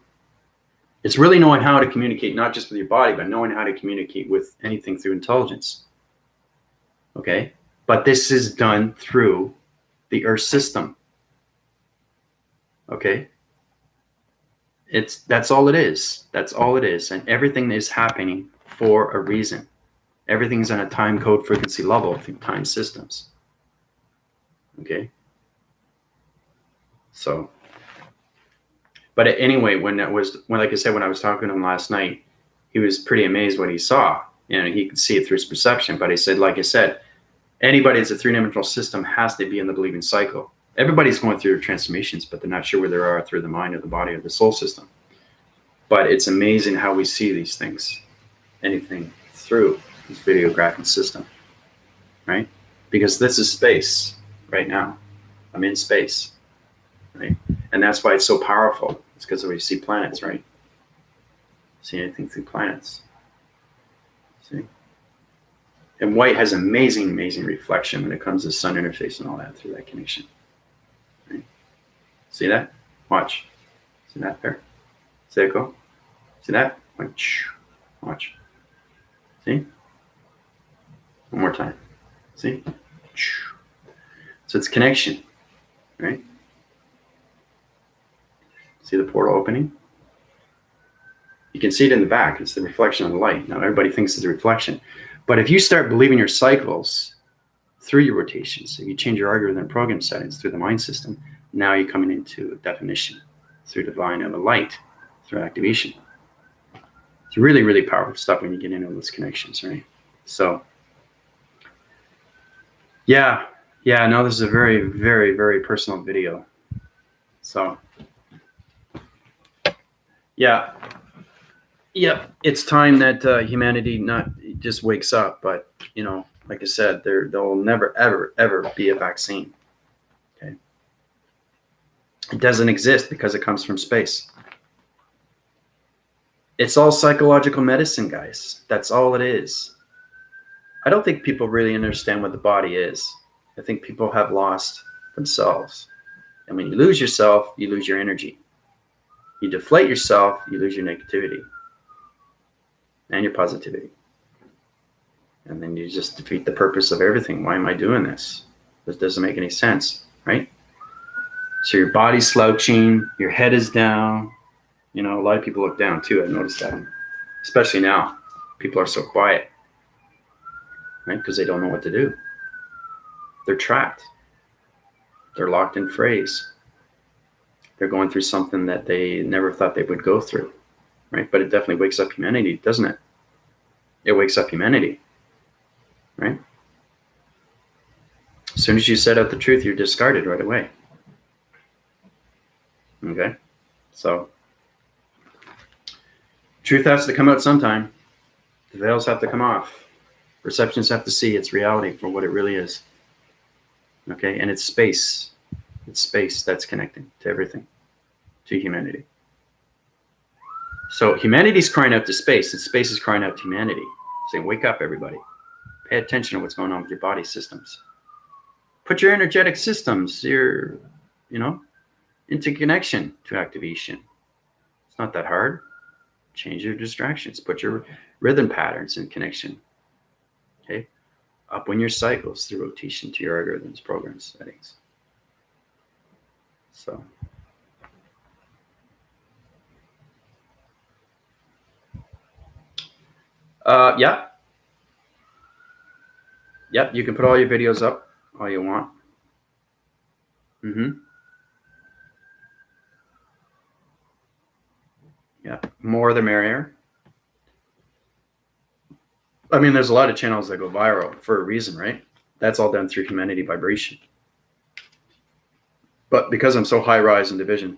It's really knowing how to communicate, not just with your body, but knowing how to communicate with anything through intelligence. Okay? But this is done through the Earth system. Okay? That's all it is. That's all it is. And everything is happening for a reason. Everything's on a time code frequency level through time systems. Okay. So, but anyway, when like I said, when I was talking to him last night, he was pretty amazed what he saw. You know, he could see it through his perception. But he said, like I said, anybody that's a three-dimensional system has to be in the believing cycle. Everybody's going through transformations, but they're not sure where they are through the mind or the body or the soul system. But it's amazing how we see these things, anything through this videographing system, right? Because this is space. Right now, I'm in space, right? And that's why it's so powerful. It's because we see planets, right? See anything through planets. See? And white has amazing, amazing reflection when it comes to sun interface and all that through that connection. Right? See that? Watch. See that there? See it go? See that? Watch. Watch. See? One more time. See? So it's connection, right? See the portal opening? You can see it in the back. It's the reflection of the light. Now, everybody thinks it's a reflection. But if you start believing your cycles through your rotations, if you change your algorithm program settings through the mind system, now you're coming into a definition through divine of a light, through activation. It's really, really powerful stuff when you get into those connections, right? So, yeah, no, this is a very, very, very personal video. So, yeah, it's time that humanity not just wakes up, but, you know, like I said, there will never, ever, ever be a vaccine. Okay, it doesn't exist because it comes from space. It's all psychological medicine, guys. That's all it is. I don't think people really understand what the body is. I think people have lost themselves. And when you lose yourself, you lose your energy. You deflate yourself, you lose your negativity and your positivity. And then you just defeat the purpose of everything. Why am I doing this? This doesn't make any sense, right? So your body's slouching, your head is down. You know, a lot of people look down too. I've noticed that. Especially now. People are so quiet, right? Because they don't know what to do. They're trapped. They're locked in phrase. They're going through something that they never thought they would go through, right? But it definitely wakes up humanity, doesn't it? It wakes up humanity, right? As soon as you set out the truth, you're discarded right away. Okay? So, truth has to come out sometime. The veils have to come off. Perceptions have to see its reality for what it really is. Okay? And it's space. It's space that's connecting to everything, to humanity. So humanity's crying out to space, and space is crying out to humanity, saying, wake up, everybody. Pay attention to what's going on with your body systems. Put your energetic systems, into connection to activation. It's not that hard. Change your distractions. Put your rhythm patterns in connection. Okay? Upwind your cycles through rotation to your algorithms, programs, settings. So. Yeah. Yep, you can put all your videos up all you want. Yeah, more the merrier. I mean, there's a lot of channels that go viral for a reason, right? That's all done through humanity vibration. But because I'm so high rise in division,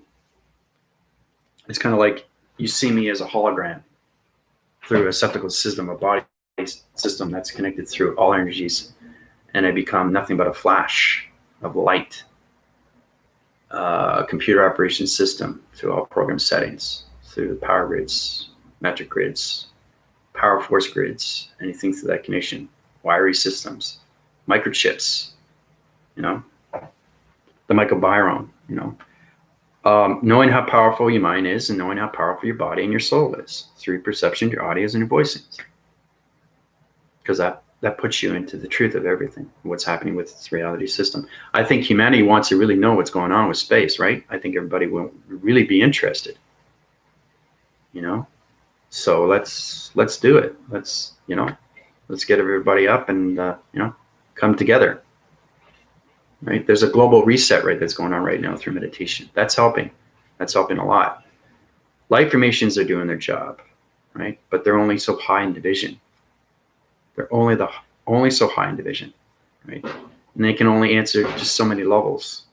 it's kind of like you see me as a hologram through a septical system, a body system that's connected through all energies. And I become nothing but a flash of light, a computer operation system through all program settings, through the power grids, metric grids, power force grids, anything through that connection, wiring systems, microchips, the microbiome, knowing how powerful your mind is and knowing how powerful your body and your soul is through your perception, your audios, and your voicings. Because that puts you into the truth of everything, what's happening with its reality system. I think humanity wants to really know what's going on with space, right? I think everybody will really be interested, So let's do it. Let's get everybody up and, come together, right? There's a global reset, right, that's going on right now through meditation. That's helping. That's helping a lot. Light formations are doing their job, right? But they're only so high in division. They're only so high in division, right? And they can only answer just so many levels.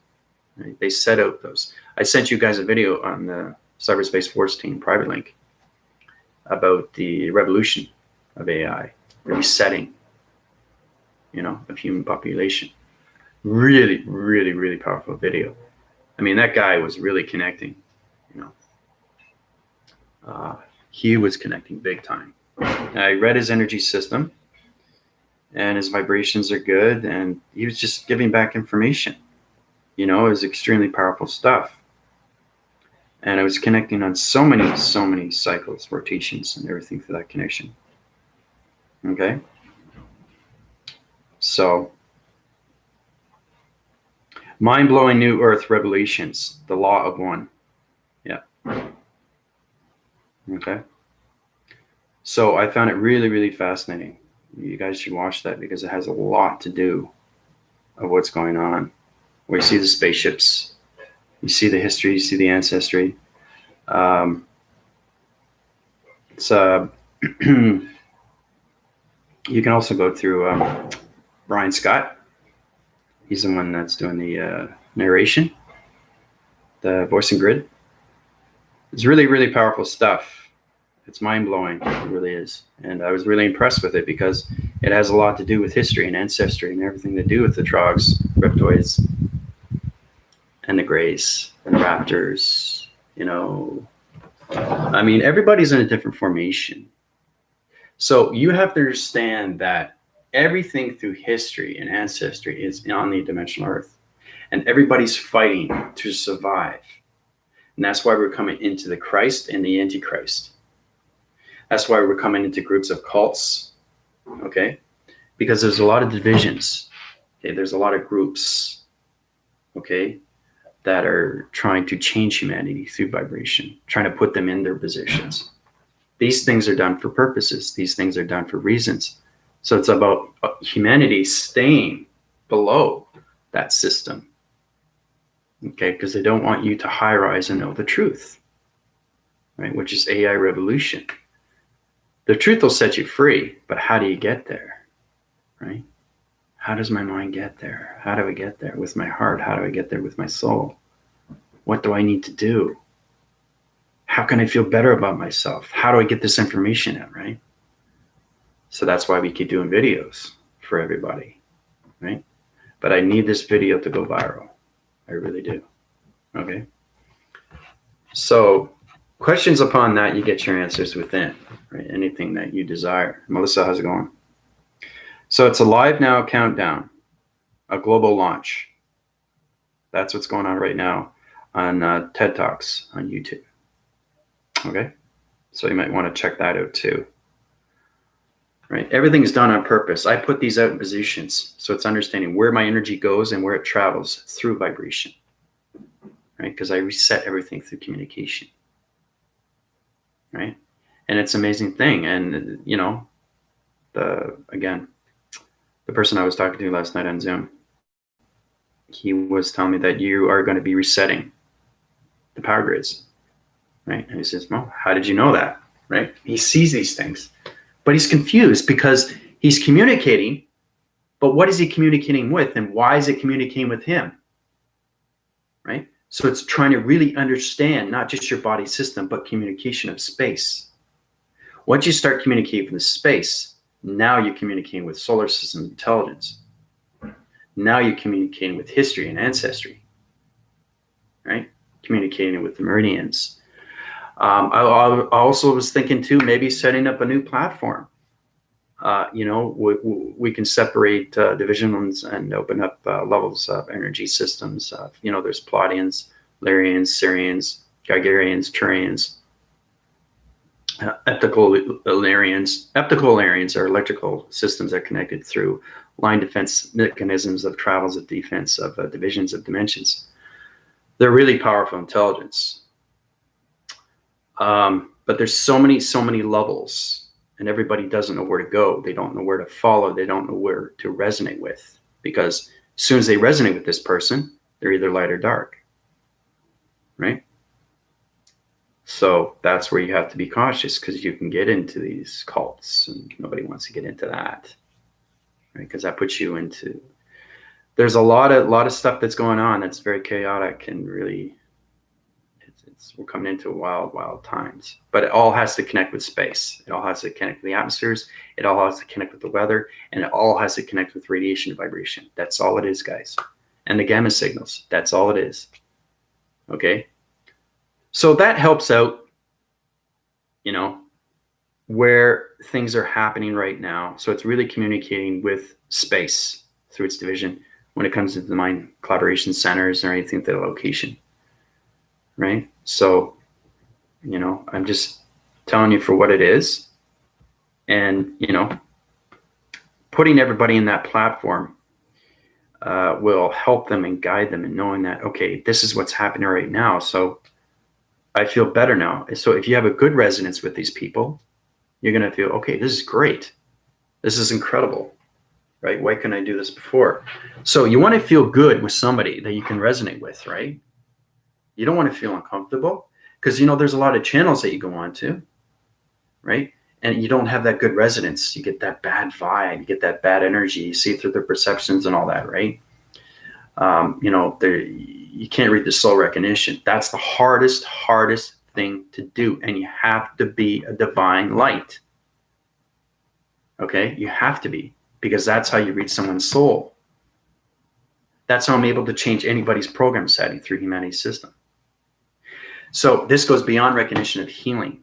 Right? They set out those. I sent you guys a video on the Cyberspace Force Team private link about the revolution of AI, resetting, of human population. Really, really, really powerful video. I mean, that guy was really connecting, he was connecting big time. I read his energy system, and his vibrations are good, and he was just giving back information. It was extremely powerful stuff. And I was connecting on so many cycles, rotations, and everything for that connection. Okay? So, mind-blowing new earth revelations, the law of one. Yeah. Okay? So I found it really, really fascinating. You guys should watch that because it has a lot to do of what's going on. Where you see the spaceships, you see the history, you see the ancestry. You can also go through Brian Scott. He's the one that's doing the narration, the voice and grid. It's really, really powerful stuff. It's mind-blowing. It really is. And I was really impressed with it because it has a lot to do with history and ancestry and everything to do with the trogs, reptoids, and the greys and the raptors. I mean, everybody's in a different formation. So you have to understand that everything through history and ancestry is on the dimensional earth. And everybody's fighting to survive. And that's why we're coming into the Christ and the Antichrist. That's why we're coming into groups of cults, okay? Because there's a lot of divisions. Okay, there's a lot of groups, okay, that are trying to change humanity through vibration, trying to put them in their positions. These things are done for purposes. These things are done for reasons. So it's about humanity staying below that system, okay, because they don't want you to high rise and know the truth, right, which is AI revolution. The truth will set you free, but how do you get there, right? How does my mind get there? How do I get there with my heart? How do I get there with my soul? What do I need to do? How can I feel better about myself? How do I get this information out, right? So that's why we keep doing videos for everybody, right? But I need this video to go viral. I really do, okay? So questions upon that, you get your answers within, right? Anything that you desire. Melissa, how's it going? So it's a live now countdown, a global launch. That's what's going on right now on TED Talks on YouTube. Okay, so you might want to check that out too. Right, everything is done on purpose. I put these out in positions, so it's understanding where my energy goes and where it travels through vibration. Right, because I reset everything through communication. Right, and it's an amazing thing. And you know, the person I was talking to last night on Zoom, he was telling me that you are going to be resetting the power grids, right? And he says, well, how did you know that, right? He sees these things, but he's confused because he's communicating, but what is he communicating with and why is it communicating with him, right? So it's trying to really understand not just your body system, but communication of space. Once you start communicating with space, now you're communicating with solar system intelligence. Now you're communicating with history and ancestry, right? Communicating with the meridians. I also was thinking too, maybe setting up a new platform. You know, we can separate divisions and open up levels of energy systems. You know, there's Pleiadians, Lyrians, Sirians, Gigarians, Turians, Eptical Lyrians are electrical systems that are connected through line defense mechanisms of travels of defense of divisions of dimensions. They're really powerful intelligence. But there's so many levels, and everybody doesn't know where to go. They don't know where to follow. They don't know where to resonate with, because as soon as they resonate with this person, they're either light or dark, right? So that's where you have to be cautious, because you can get into these cults, and nobody wants to get into that, right? Because that puts you into, there's a lot of stuff that's going on that's very chaotic, and really we're coming into wild times. But it all has to connect with space. It all has to connect with the atmospheres. It all has to connect with the weather, and it all has to connect with radiation and vibration. That's all it is, guys. And the gamma signals. That's all it is. Okay. So that helps out, you know, where things are happening right now. So it's really communicating with space through its division when it comes to the mind collaboration centers or anything to the location, right? So, you know, I'm just telling you for what it is, and, you know, putting everybody in that platform will help them and guide them in knowing that, okay, this is what's happening right now. So I feel better now. So if you have a good resonance with these people, you're going to feel, okay, this is great. This is incredible, right? Why couldn't I do this before? So you want to feel good with somebody that you can resonate with, right? You don't want to feel uncomfortable, because, you know, there's a lot of channels that you go on to, right? And you don't have that good resonance. You get that bad vibe, you get that bad energy, you see through their perceptions and all that, right? You know, you can't read the soul recognition. That's the hardest thing to do. And you have to be a divine light. Okay? You have to be, because that's how you read someone's soul. That's how I'm able to change anybody's program setting through humanity's system. So this goes beyond recognition of healing.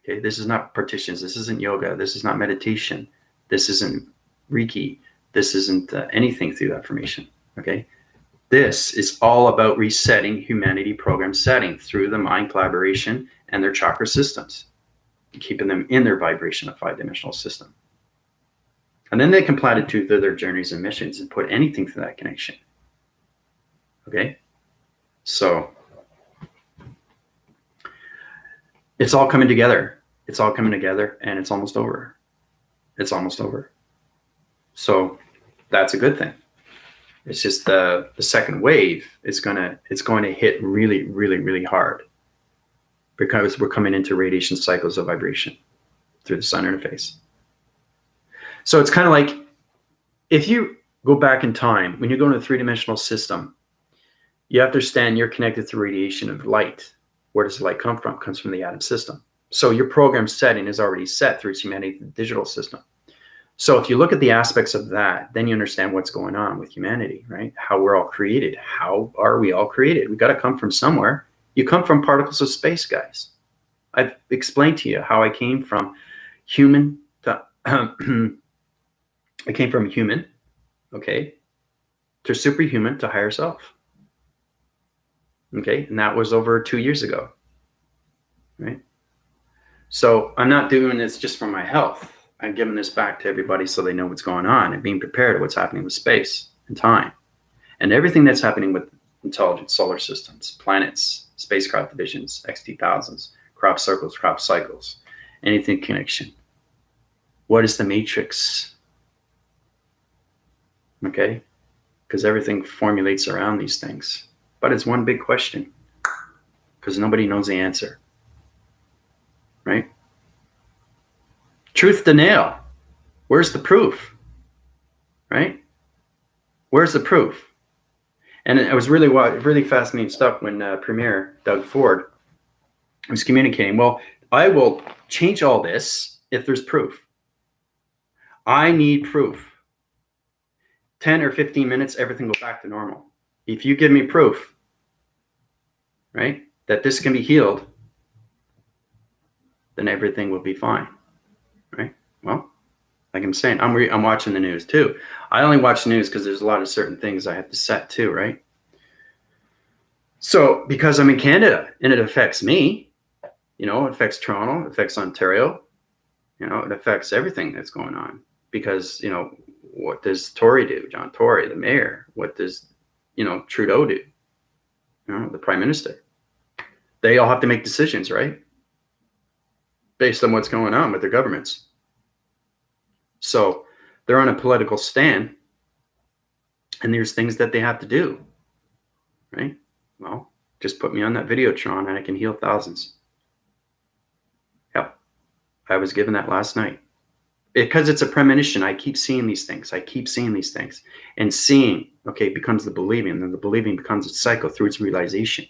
Okay? This is not partitions. This isn't yoga. This is not meditation. This isn't Reiki. This isn't anything through affirmation. Okay? This is all about resetting humanity program setting through the mind collaboration and their chakra systems, keeping them in their vibration of 5-dimensional system. And then they can platitude through their journeys and missions and put anything through that connection. Okay? So it's all coming together. It's all coming together, and it's almost over. It's almost over. So that's a good thing. It's just the second wave is going to hit really, really, really hard, because we're coming into radiation cycles of vibration through the sun interface. So it's kind of like, if you go back in time, when you go into a 3-dimensional system, you have to understand you're connected to radiation of light. Where does the light come from? It comes from the atom system. So your program setting is already set through its humanity digital system. So if you look at the aspects of that, then you understand what's going on with humanity, right? How we're all created. How are we all created? We've got to come from somewhere. You come from particles of space, guys. I've explained to you how I came from human to I came from human, okay, to superhuman to higher self. Okay, and that was over 2 years ago, right? So I'm not doing this just for my health. I'm giving this back to everybody so they know what's going on and being prepared of what's happening with space and time and everything that's happening with intelligent solar systems, planets, spacecraft divisions, XT1000s, crop circles, crop cycles, anything connection. What is the matrix? Okay, because everything formulates around these things. But it's one big question, because nobody knows the answer, right? Truth to nail. Where's the proof, right? Where's the proof? And it was really fascinating stuff when Premier Doug Ford was communicating. Well, I will change all this if there's proof. I need proof. 10 or 15 minutes, everything will go back to normal. If you give me proof, right, that this can be healed, then everything will be fine, right? Well, like I'm saying, I'm watching the news too. I only watch the news because there's a lot of certain things I have to set too, right? So because I'm in Canada and it affects me, it affects Toronto, it affects Ontario, it affects everything that's going on. Because, what does Tory do? John Tory, the mayor. What does, Trudeau do? The prime minister. They all have to make decisions, right? Based on what's going on with their governments. So they're on a political stand, and there's things that they have to do, right? Well, just put me on that Videotron and I can heal thousands. Yep. I was given that last night. Because it's a premonition. I keep seeing these things. And seeing, becomes the believing. And then the believing becomes a cycle through its realization.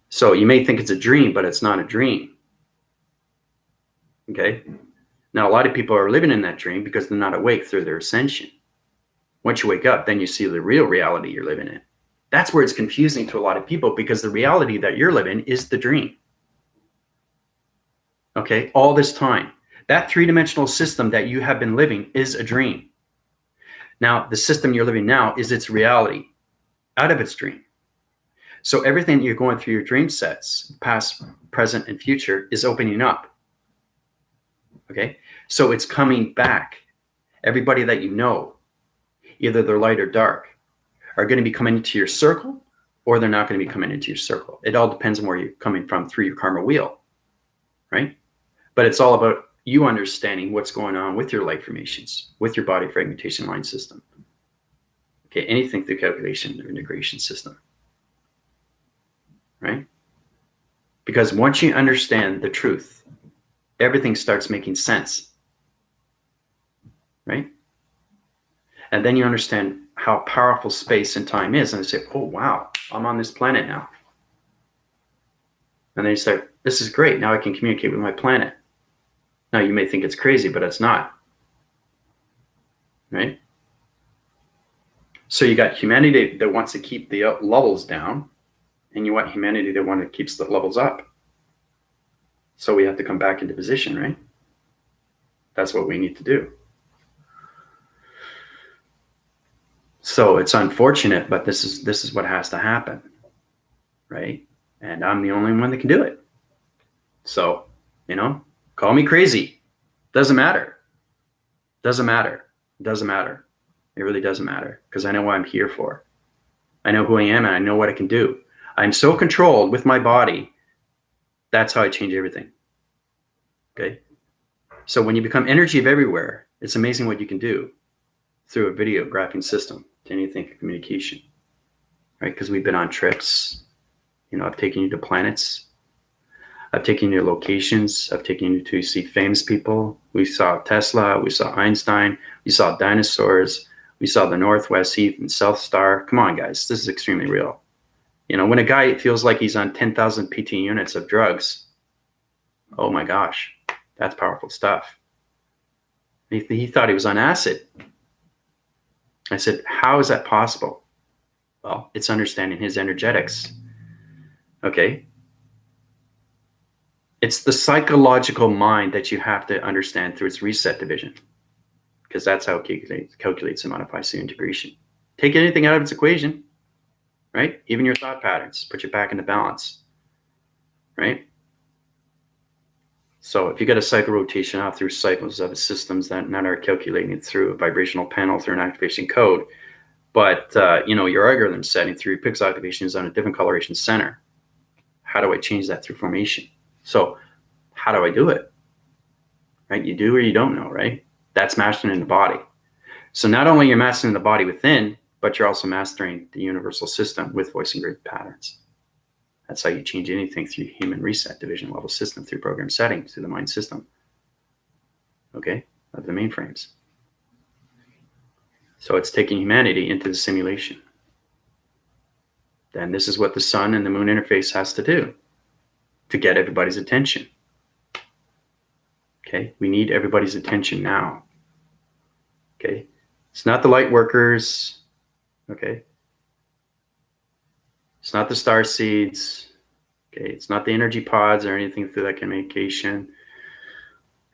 So you may think it's a dream, but it's not a dream. Okay? Now, a lot of people are living in that dream because they're not awake through their ascension. Once you wake up, then you see the real reality you're living in. That's where it's confusing to a lot of people, because the reality that you're living is the dream. Okay? All this time. That 3-dimensional system that you have been living is a dream. Now, the system you're living now is its reality out of its dream. So everything you're going through your dream sets, past, present, and future, is opening up. Okay? So it's coming back. Everybody that you know, either they're light or dark, are going to be coming into your circle, or they're not going to be coming into your circle. It all depends on where you're coming from through your karma wheel, right? But it's all about you understanding what's going on with your light formations, with your body fragmentation line system. Okay, anything through calculation or integration system, right? Because once you understand the truth, everything starts making sense, right? And then you understand how powerful space and time is, and you say, oh, wow, I'm on this planet now. And then you say, this is great, now I can communicate with my planet. Now, you may think it's crazy, but it's not, right? So you got humanity that wants to keep the levels down, and you want humanity that wants to keep the levels up. So we have to come back into position, right? That's what we need to do. So it's unfortunate, but this is what has to happen, right? And I'm the only one that can do it. So, call me crazy. Doesn't matter. Doesn't matter. Doesn't matter. It really doesn't matter, because I know what I'm here for. I know who I am, and I know what I can do. I'm so controlled with my body. That's how I change everything. Okay. So when you become energy of everywhere, it's amazing what you can do through a video graphing system to anything of communication, right? Because we've been on trips. I've taken you to planets. I've taken you to locations. I've taken you to see famous people. We saw Tesla. We saw Einstein. We saw dinosaurs. We saw the Northwest Heat and South Star. Come on, guys. This is extremely real. When a guy feels like he's on 10,000 PT units of drugs, oh my gosh, that's powerful stuff. He thought he was on acid. I said, how is that possible? Well, it's understanding his energetics. Okay. It's the psychological mind that you have to understand through its reset division, because that's how it calculates and modifies the integration. Take anything out of its equation, right? Even your thought patterns, put you back into balance, right? So if you get a cycle rotation off through cycles of systems that not are calculating it through a vibrational panel through an activation code, but your algorithm setting through your pixel activation is on a different coloration center. How do I change that through formation? So how do I do it? Right? You do or you don't know, right? That's mastering in the body. So not only you're mastering the body within, but you're also mastering the universal system with voice and grid patterns. That's how you change anything through human reset division level system, through program settings, through the mind system, okay, of the mainframes. So it's taking humanity into the simulation. Then this is what the sun and the moon interface has to do to get everybody's attention. Okay, we need everybody's attention now. Okay, it's not the light workers. Okay, it's not the star seeds. Okay, it's not the energy pods or anything through that communication.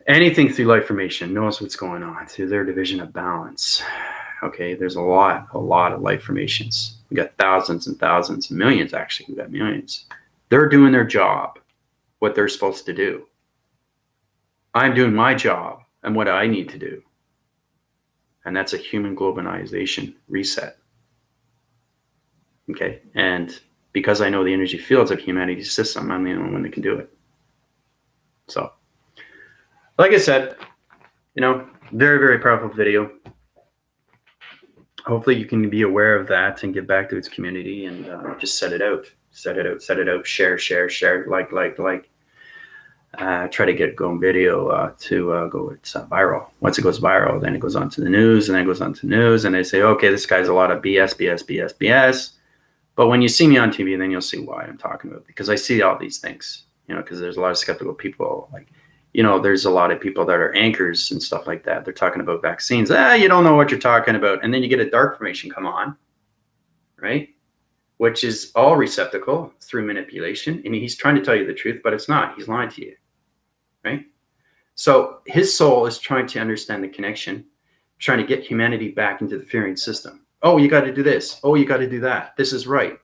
Anything through light formation knows what's going on through their division of balance. Okay, there's a lot of light formations. We got thousands and thousands, millions actually. We got millions. They're doing their job, what they're supposed to do. I'm doing my job and what I need to do. And that's a human globalization reset. Okay, and because I know the energy fields of humanity's system, I'm the only one that can do it. So, like I said, very, very powerful video. Hopefully you can be aware of that and get back to its community and just set it out, share, like. Try to get it going video to go, it's viral. Once it goes viral, then it goes on to the news, and then it goes on to news, and they say, okay, this guy's a lot of BS. But when you see me on TV, then you'll see why I'm talking about it, because I see all these things, because there's a lot of skeptical people. Like, there's a lot of people that are anchors and stuff like that. They're talking about vaccines. You don't know what you're talking about. And then you get a dark formation come on, right? Which is all receptacle through manipulation. And he's trying to tell you the truth, but it's not. He's lying to you, right? So his soul is trying to understand the connection, trying to get humanity back into the fearing system. Oh, you got to do this. Oh, you got to do that. This is right.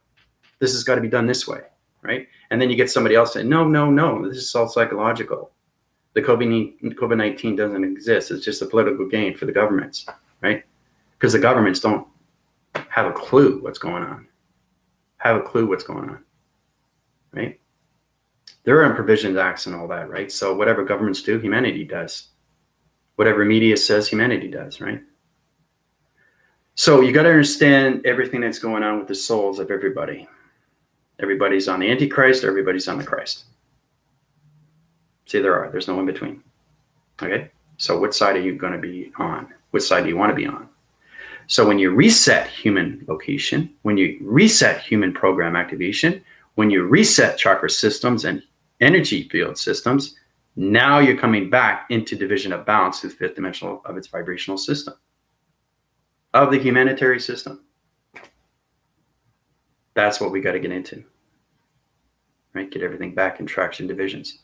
This has got to be done this way, right? And then you get somebody else saying, no, this is all psychological. The COVID-19 doesn't exist. It's just a political gain for the governments, right? Because the governments don't have a clue what's going on. Right? There are provisions, acts, and all that, right? So whatever governments do, humanity does. Whatever media says, humanity does, right? So you got to understand everything that's going on with the souls of everybody. Everybody's on the Antichrist, or everybody's on the Christ. See, there's no in between. Okay? So what side are you going to be on? What side do you want to be on? So when you reset human location, when you reset human program activation, when you reset chakra systems and energy field systems, now you're coming back into division of balance to the fifth dimensional of its vibrational system, of the humanitarian system. That's what we got to get into, right? Get everything back in traction divisions.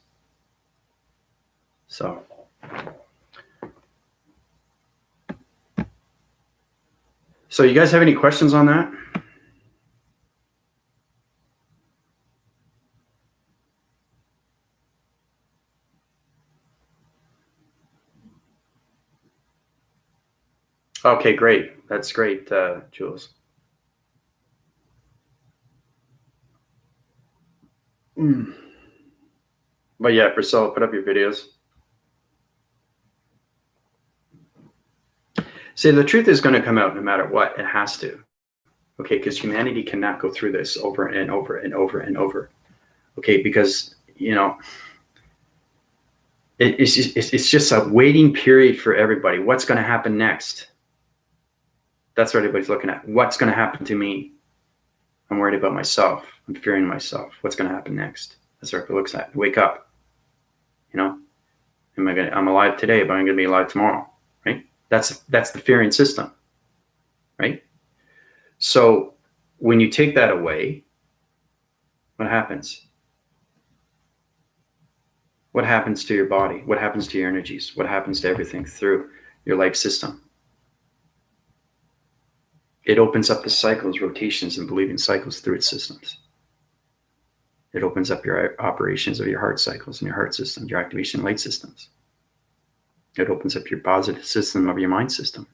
So you guys have any questions on that? Okay, great. That's great, Jules. But yeah, Priscilla, put up your videos. See, the truth is going to come out no matter what. It has to. Okay, because humanity cannot go through this over and over and over and over. Okay, because, you know, it's just a waiting period for everybody. What's going to happen next? That's what everybody's looking at. What's going to happen to me? I'm worried about myself. I'm fearing myself. What's going to happen next? That's what everybody looks at. Wake up. You know, I'm alive today, but I'm going to be alive tomorrow, right? That's the fearing system, right? So when you take that away, what happens? What happens to your body? What happens to your energies? What happens to everything through your life system? It opens up the cycles, rotations, and believing cycles through its systems. It opens up your operations of your heart cycles and your heart system, your activation light systems. It opens up your positive system of your mind system.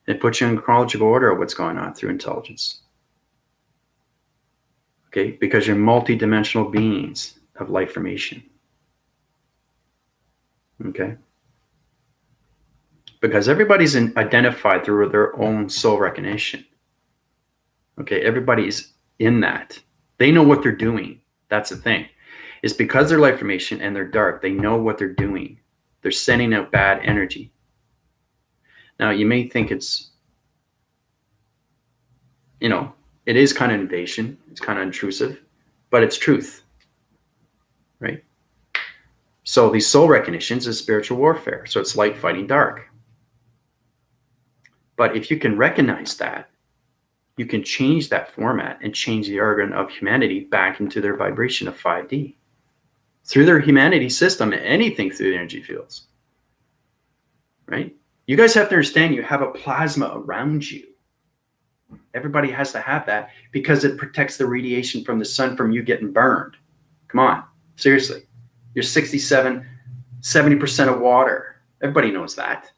It puts you in chronological order of what's going on through intelligence. Okay, because you're multidimensional beings of light formation. Okay, because everybody's identified through their own soul recognition. Okay, everybody's in that. They know what they're doing. That's the thing. It's because they're light formation and they're dark. They know what they're doing. They're sending out bad energy. Now, you may think it's, you know, it is kind of invasion. It's kind of intrusive, but it's truth, right? So these soul recognitions is spiritual warfare. So it's light fighting dark. But if you can recognize that, you can change that format and change the organ of humanity back into their vibration of 5D. Through their humanity system, anything through the energy fields, right? You guys have to understand you have a plasma around you. Everybody has to have that because it protects the radiation from the sun from you getting burned. Come on, seriously. You're 67, 70% of water. Everybody knows that,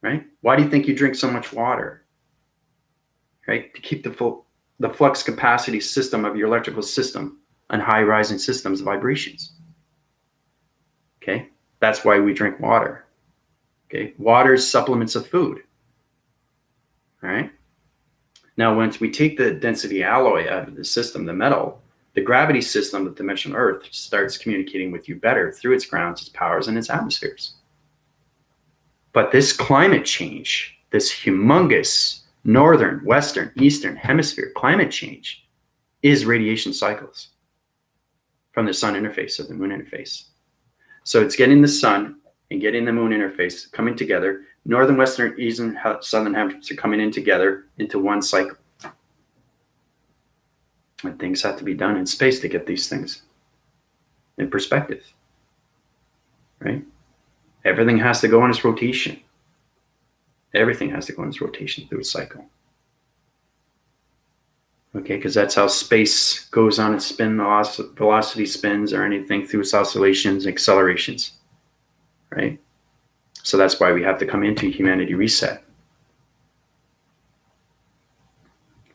right? Why do you think you drink so much water? Right? To keep the flux capacity system of your electrical system on high rising systems vibrations. Okay? That's why we drink water. Okay? Water is supplements of food. All right? Now, once we take the density alloy out of the system, the metal, the gravity system of dimensional Earth starts communicating with you better through its grounds, its powers, and its atmospheres. But this climate change, this humongous northern, western, eastern hemisphere climate change is radiation cycles from the sun interface of the moon interface. So it's getting the sun and getting the moon interface coming together. Northern, western, eastern, southern hemispheres are coming in together into one cycle. And things have to be done in space to get these things in perspective, right? Everything has to go on its rotation. Everything has to go on its rotation through its cycle. Okay, because that's how space goes on its spin, velocity spins or anything through its oscillations, accelerations, right? So that's why we have to come into humanity reset.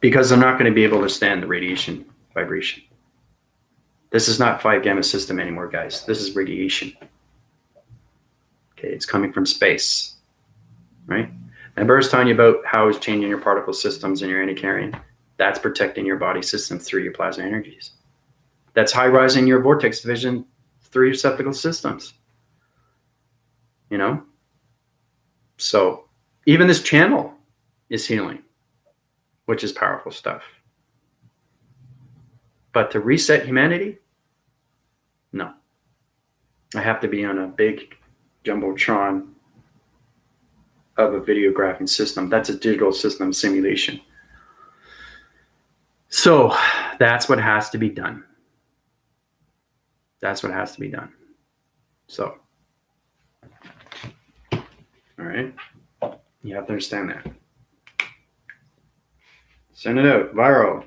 Because they're not going to be able to stand the radiation vibration. This is not 5 gamma system anymore, guys. This is radiation. Okay, it's coming from space, right? Remember I was telling you about how it's changing your particle systems and your anticarrion? That's protecting your body system through your plasma energies. That's high rising your vortex division through your receptacle systems. You know? So even this channel is healing, which is powerful stuff. But to reset humanity, no. I have to be on a big jumbotron of a videographing system. That's a digital system simulation. So that's what has to be done. That's what has to be done. So, all right. You have to understand that. Send it out. Viral.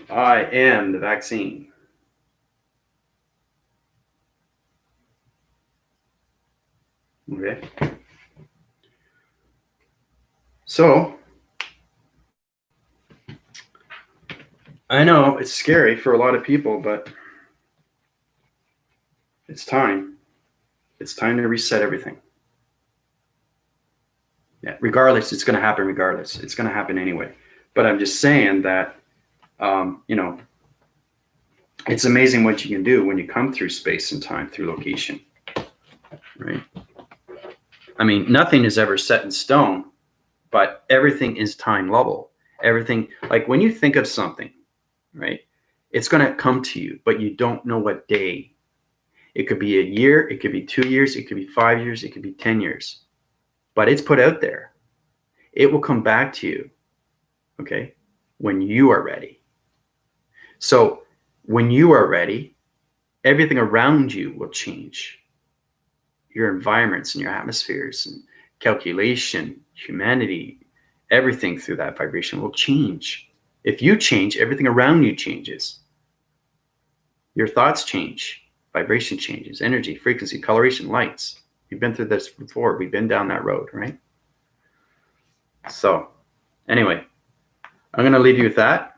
I am the vaccine. Okay. So, I know it's scary for a lot of people, but it's time. It's time to reset everything. Yeah, regardless, it's going to happen regardless. It's going to happen anyway. But I'm just saying that, you know, it's amazing what you can do when you come through space and time, through location, right? I mean, nothing is ever set in stone, but everything is time level. Everything, like when you think of something, right, it's going to come to you, but you don't know what day. It could be a year, it could be 2 years, it could be 5 years, it could be 10 years, but it's put out there. It will come back to you, okay, when you are ready. So when you are ready, everything around you will change. Your environments and your atmospheres and calculation, humanity, everything through that vibration will change. If you change, everything around you changes. Your thoughts change, vibration changes, energy, frequency, coloration, lights. We've been through this before. We've been down that road, right? So anyway, I'm going to leave you with that.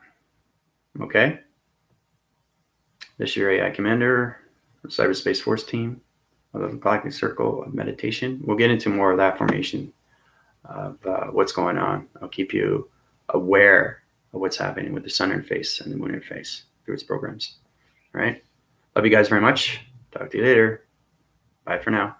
Okay. This is your AI commander, Cyberspace Force team of the Galactic Circle of Meditation. We'll get into more of that formation of what's going on. I'll keep you aware of what's happening with the sun interface and the moon interface through its programs. All right. Love you guys very much. Talk to you later. Bye for now.